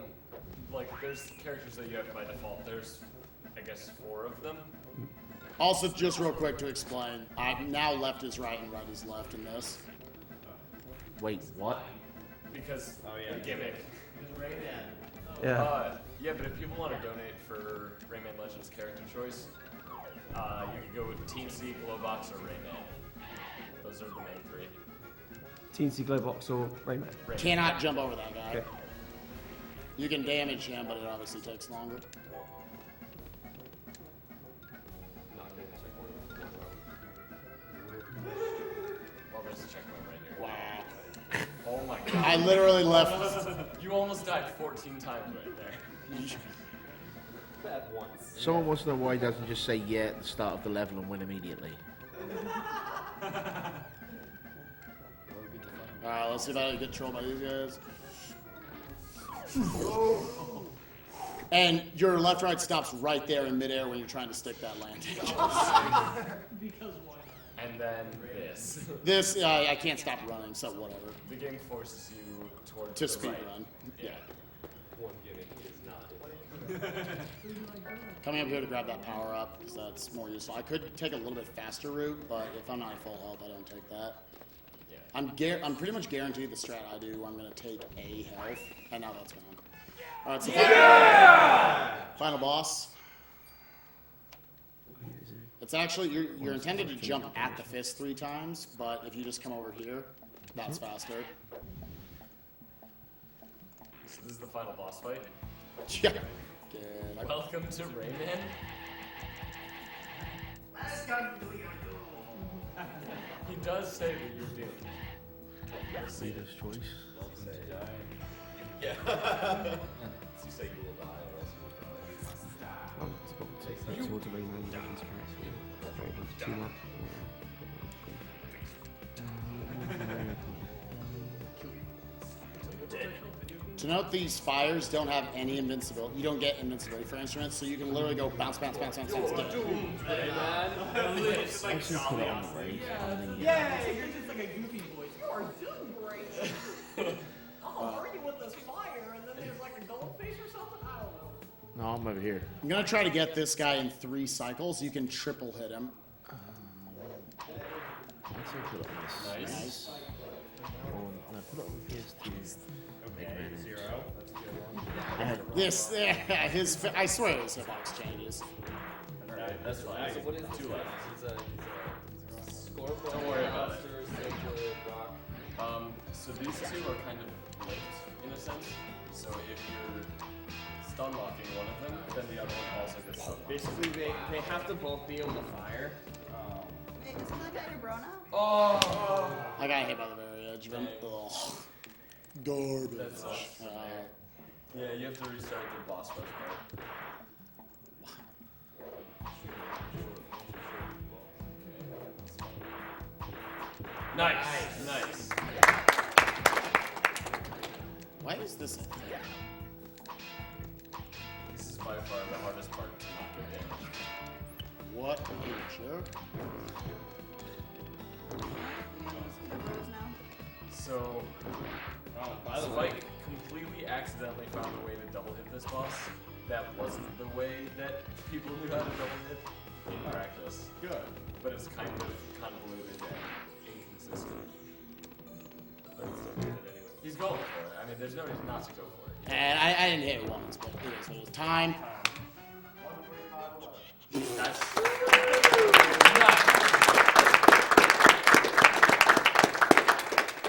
there's characters that you have by default. There's, I guess, 4 of them. Also, just real quick to explain, now left is right and right is left in this. Wait, what? Because the gimmick. Yeah. Yeah, but if people want to donate for Rayman Legends character choice, you could go with Teensy, Glowbox, or Rayman. Those are the main 3. Teensy, Glowbox, or Rayman? Cannot jump over that guy. Okay. You can damage him, but it obviously takes longer. Well, there's a checkpoint right here. Wow. Oh my god. I literally left. You almost died 14 times right there. At once. Someone wants to know why he doesn't just say yeah at the start of the level and win immediately. Alright, let's see if I can get trolled by these guys. And your left right stops right there in midair when you're trying to stick that landing. Because why not? And then this. This, I can't stop running, so whatever. The game forces you towards To the speed right. run. Yeah. One gimmick is not. Coming up here to grab that power up, because that's more useful. I could take a little bit faster route, but if I'm not at full health, I don't take that. Yeah. I'm pretty much guaranteed the strat I do, I'm going to take a health, and now that's gone. Alright, so final boss. It's actually, you're intended to jump at the fist 3 times, but if you just come over here, that's faster. So this is the final boss fight. Yeah. Good. Welcome to Rayman. He does say that you're doomed. Leader's choice. Welcome to die. Yeah. So you say you will die, or else you will die. Oh, it's got to towards the Rayman Legends character. Very much too much. To note, these fires don't have any invincibility. You don't get invincibility for instruments, so you can literally go bounce, bounce, bounce, bounce, bounce, dead. Yeah, you're just like a goofy voice. You are doing great. Oh, hurry with this fire, and then there's like a goldfish or something? I don't know. No, I'm over here. I'm gonna try to get this guy in 3 cycles. You can triple hit him. Nice. Oh, no, put it on PS2. Okay, 0. That's a good one. This, I swear his hitbox changes. Alright, that's fine. So what is 2 left. He's a scorpion. Don't worry about it. Monster, rock. So these 2 are kind of linked in a sense. So if you're stun locking one of them, then the other one also gets stun locked. Basically, they have to both be able to fire. Wait, isn't that guy your bro now? Oh! I got hit by the very edge of him. Ugh. Garbage. That sucks. Yeah, you have to restart the boss rush part. Nice. Why is this a thing? This is by far the hardest part to not get damaged. What a jerk. So, by the way, completely accidentally found a way to double hit this boss. That wasn't the way that people knew how to double hit in practice. Good. But it's kind of convoluted and inconsistent. But he still did it anyway. He's going for it. I mean, there's no reason not to go for it. And I didn't hit it once, but it is what it is. Time. That's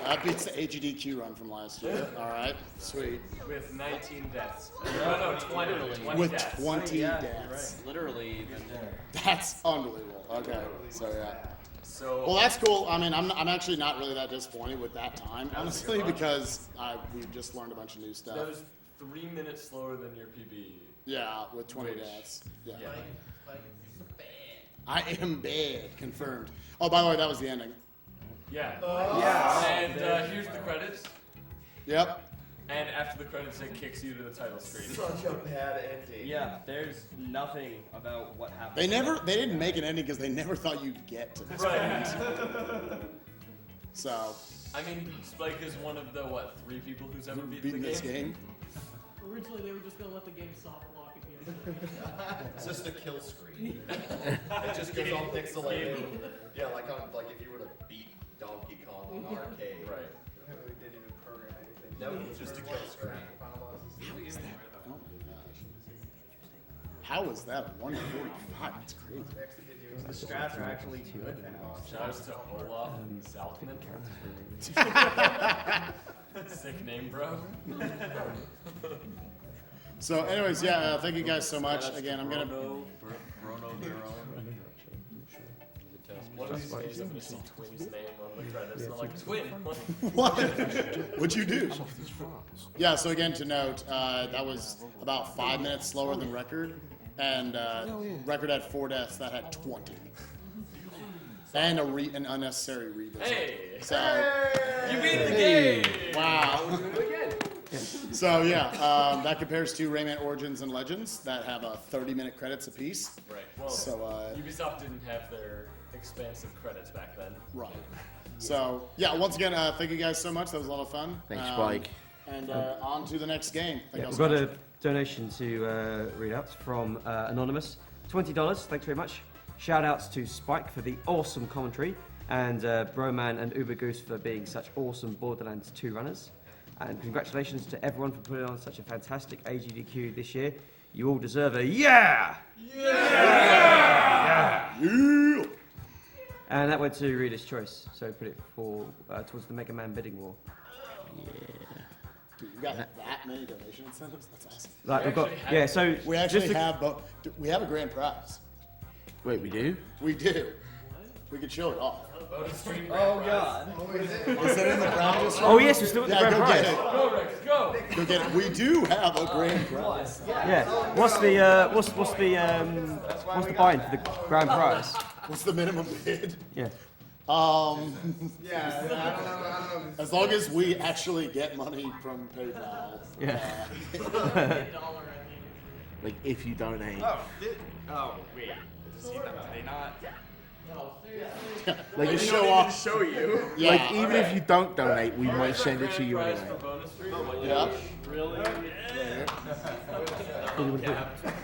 That beats the AGDQ run from last year. All right, sweet. with 19 deaths. No, 20. 20 With deaths. 20 deaths. Literally. That's unbelievable. Okay, so yeah. So, Well, that's cool. I mean, I'm actually not really that disappointed with that time, honestly, because we just learned a bunch of new that stuff. was 3 minutes slower than your PB. Yeah, with 20 deaths. Yeah. Yeah. I am bad. Confirmed. Oh, by the way, that was the ending. Yeah. Yeah. And here's the credits. Yep. And after the credits, it kicks you to the title screen. Such a bad ending. Yeah, there's nothing about what happened. They didn't make an ending because they never thought you'd get to this Right. point. So, I mean, Spike is one of the, 3 people who's ever beaten beating the this game. Originally, they were just gonna let the game soft lock again. It's just a kill screen. It just goes all pixelated. Yeah, like if you were to beat Donkey Kong on arcade. Right. We didn't even program anything. No, it's just a kill screen. How is that 145? That's crazy. The strats are actually good now. Shoutouts to Olaf Southman. Sick name, bro. So, anyways, yeah, thank you guys so much. Again, I'm gonna. One of these days, I'm gonna see Twin's name on the credits. And I'm like, Twin. What? What'd you do? Yeah. So again, to note, that was about 5 minutes slower than record, and record had 4 deaths. That had 20, and an unnecessary revisit. Hey! So You beat the game! wow. So yeah, that compares to Rayman Origins and Legends that have 30-minute credits apiece. Right. Well, So Ubisoft didn't have their expansive credits back then. right. So yeah, once again, thank you guys so much. That was a lot of fun. Thanks, Spike. And on to the next game. Thank you all We've so got much. a donation to read out from Anonymous. $20, thanks very much. Shout outs to Spike for the awesome commentary, and Broman and Uber Goose for being such awesome Borderlands 2 runners. And congratulations to everyone for putting on such a fantastic AGDQ this year. You all deserve a yeah! Yeah! And that went to Reader's Choice, so put it for towards the Mega Man bidding war. Dude, you got that many donation incentives? That's awesome. Like we've got, yeah. So We actually just to- have we have a grand prize. Wait, we do? We do. We could show it off. Oh god. Is it in the prize? Oh yes, we're still at the Yeah, grand go prize. get it. Go, Rex, go! Go get it. We do have a grand prize. Yeah. What's the what's the buy-in for the grand prize? What's the minimum bid? Yeah. Yeah, I don't know. As long as we actually get money from PayPal. Yeah. Like, if you donate. Oh, wait. Does he not? Do they not? Like, Just show off. Show you. Yeah. Like, even if you don't donate, we might send it to you Prize anyway. for bonus stream? Yeah. Really?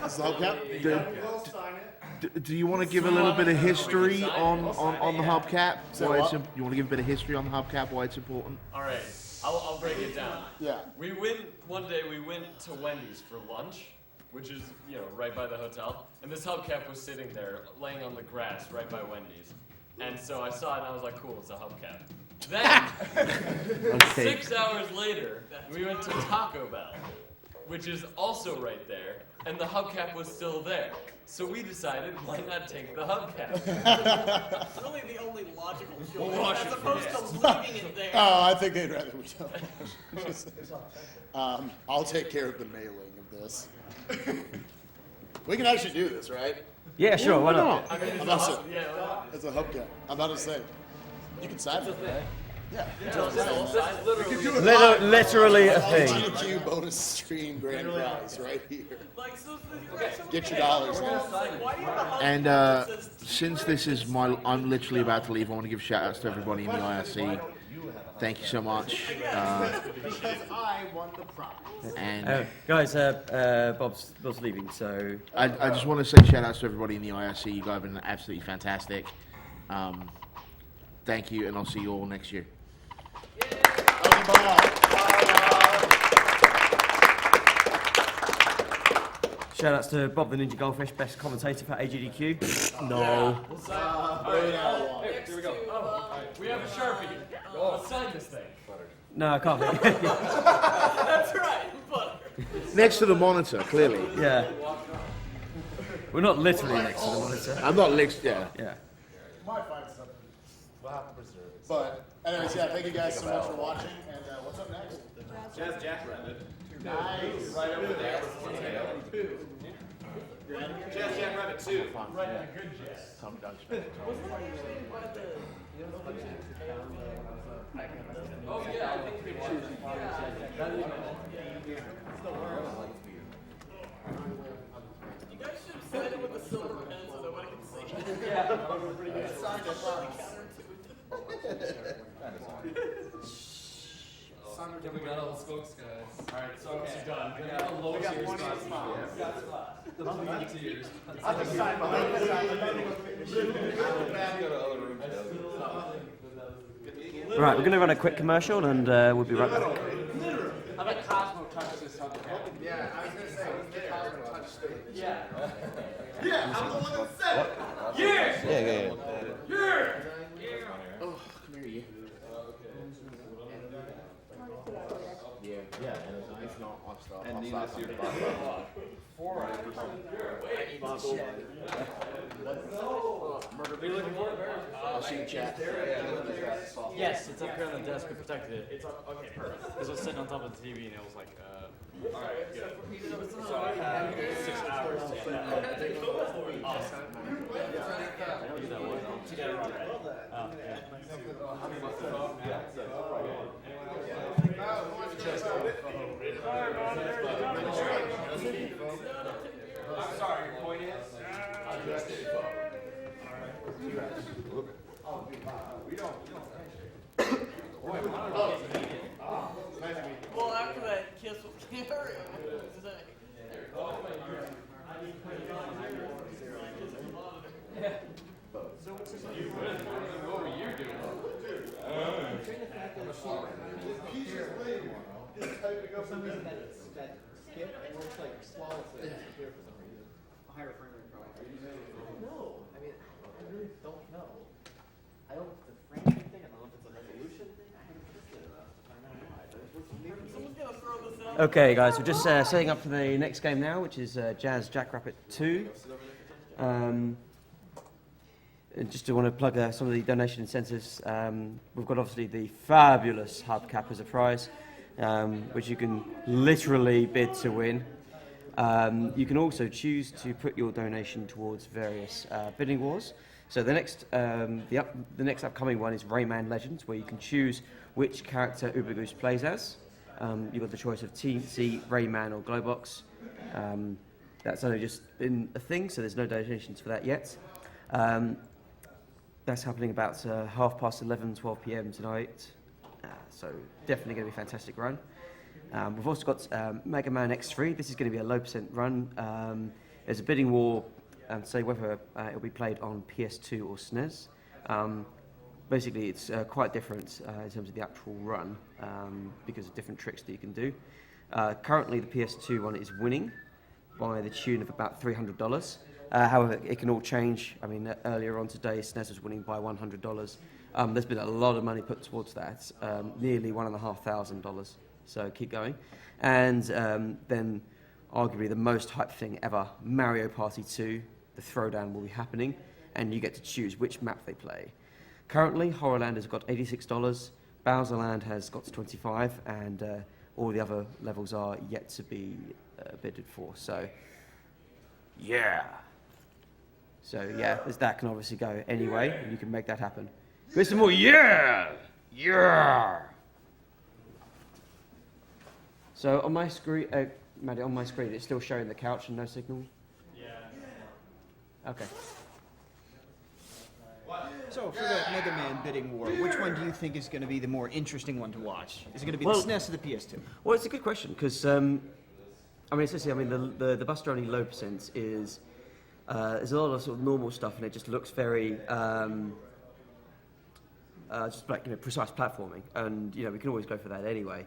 Is that okay? Do you want to give a little bit of history on the hubcap? Say Why what? you want to give a bit of history on the hubcap? Why it's important? All right, I'll break it down. Yeah. One day we went to Wendy's for lunch, which is, right by the hotel. And this hubcap was sitting there, laying on the grass right by Wendy's. And so I saw it and I was like, cool, it's a hubcap. Then, Okay. 6 hours later, we went to Taco Bell, which is also right there, and the hubcap was still there. So we decided, why not take the hubcap? It's really the only logical choice, as opposed to leaving it there. Oh, I think they'd rather we don't. I'll take care of the mailing of this. We can actually do this, right? Yeah, sure. Why not? I mean, I'm about to say, yeah, it's a hubcap. I'm about to say. You can sign for it. Yeah. Literally a thing. AGDQ bonus stream grand prize right here. Get your dollars. And since this is I'm literally about to leave. I want to give shout outs to everybody in the IRC. Thank you so much. Because I won the prize. And guys, Bob's leaving, so I just want to say shout outs to everybody in the IRC. You guys have been absolutely fantastic. Thank you, and I'll see you all next year. shout outs to Bob the Ninja Goldfish, best commentator for AGDQ. No. Here we go. We have a Sharpie. Let's sign this thing. No, I can't. That's right, butter. Next to the monitor, clearly. Yeah. We're not literally next to the monitor. I'm not next. Yeah. Yeah. Might find something. We'll have to preserve it. But anyways, yeah, thank you guys so much for watching. And what's up next? Jazz Jackrabbit. Nice. Right over there. Jazz Jackrabbit 2. Right, good jazz. Oh yeah, I think we should. You guys should have signed it with the silver pen so nobody can see. Yeah, that would be pretty good. We got all the spokes, guys. Alright, so it's done. We got a low tier spot. The blue tiers. I just signed behind the Right, we're going to run a quick commercial and we'll be right back. I bet Cosmo touched this on the Yeah, I was going to say, Cosmo touched it. Yeah. Yeah, I'm the one that said it. Yeah. Oh, come here, you. Yeah, and if not, I'll start. And needless to say, 4%. Murder. I'll see you, chat. Yes, it's up here on the desk. We protected it. It's up. Okay, perfect. Because it was sitting on top of the TV and it was like, Alright, good. So I have 6 hours to get that. Awesome. do that one. Oh, yeah. I'm sorry, your point is? Well, after that kiss with Gary, What were you doing? Higher frame rate probably. No, I mean, I really don't know. I don't know if it's a frame rate thing, I don't know if it's a resolution thing, I haven't tested it enough to find out why, but it's what's leaving. someone's gonna throw this out. Okay, guys, we're just setting up for the next game now, which is Jazz Jackrabbit 2. And just to want to plug some of the donation incentives. We've got obviously the fabulous hubcap as a prize, which you can literally bid to win. You can also choose to put your donation towards various bidding wars. So the next upcoming one is Rayman Legends, where you can choose which character Ubergoose plays as. You've got the choice of TNT, Rayman, or Glowbox. That's only just been a thing, so there's no donations for that yet. That's happening about 11:30, 12 p.m. tonight. So definitely going to be a fantastic run. We've also got Mega Man X3. This is going to be a low % run. There's a bidding war to say whether it'll be played on PS2 or SNES. Basically, it's quite different in terms of the actual run because of different tricks that you can do. Currently, the PS2 one is winning by the tune of about $300. However, it can all change. I mean, earlier on today, SNES was winning by $100. There's been a lot of money put towards that, nearly $1,500. So keep going. And then, arguably the most hyped thing ever, Mario Party 2, the throwdown will be happening, and you get to choose which map they play. Currently, Horrorland has got $86, Bowserland has got $25, and all the other levels are yet to be bidded for. So, yeah. So yeah, that can obviously go anyway, and you can make that happen. Mr. Moore, yeah! Yeah! So on my screen, Maddie, on my screen, it's still showing the couch and no signal? Yeah. Okay. So for the Mega Man bidding war, which one do you think is going to be the more interesting one to watch? Is it going to be Well- the SNES or the PS2? Well, it's a good question because I mean, essentially, the Buster Only low percent is there's a lot of sort of normal stuff, and it just looks very just like precise platforming, and we can always go for that anyway.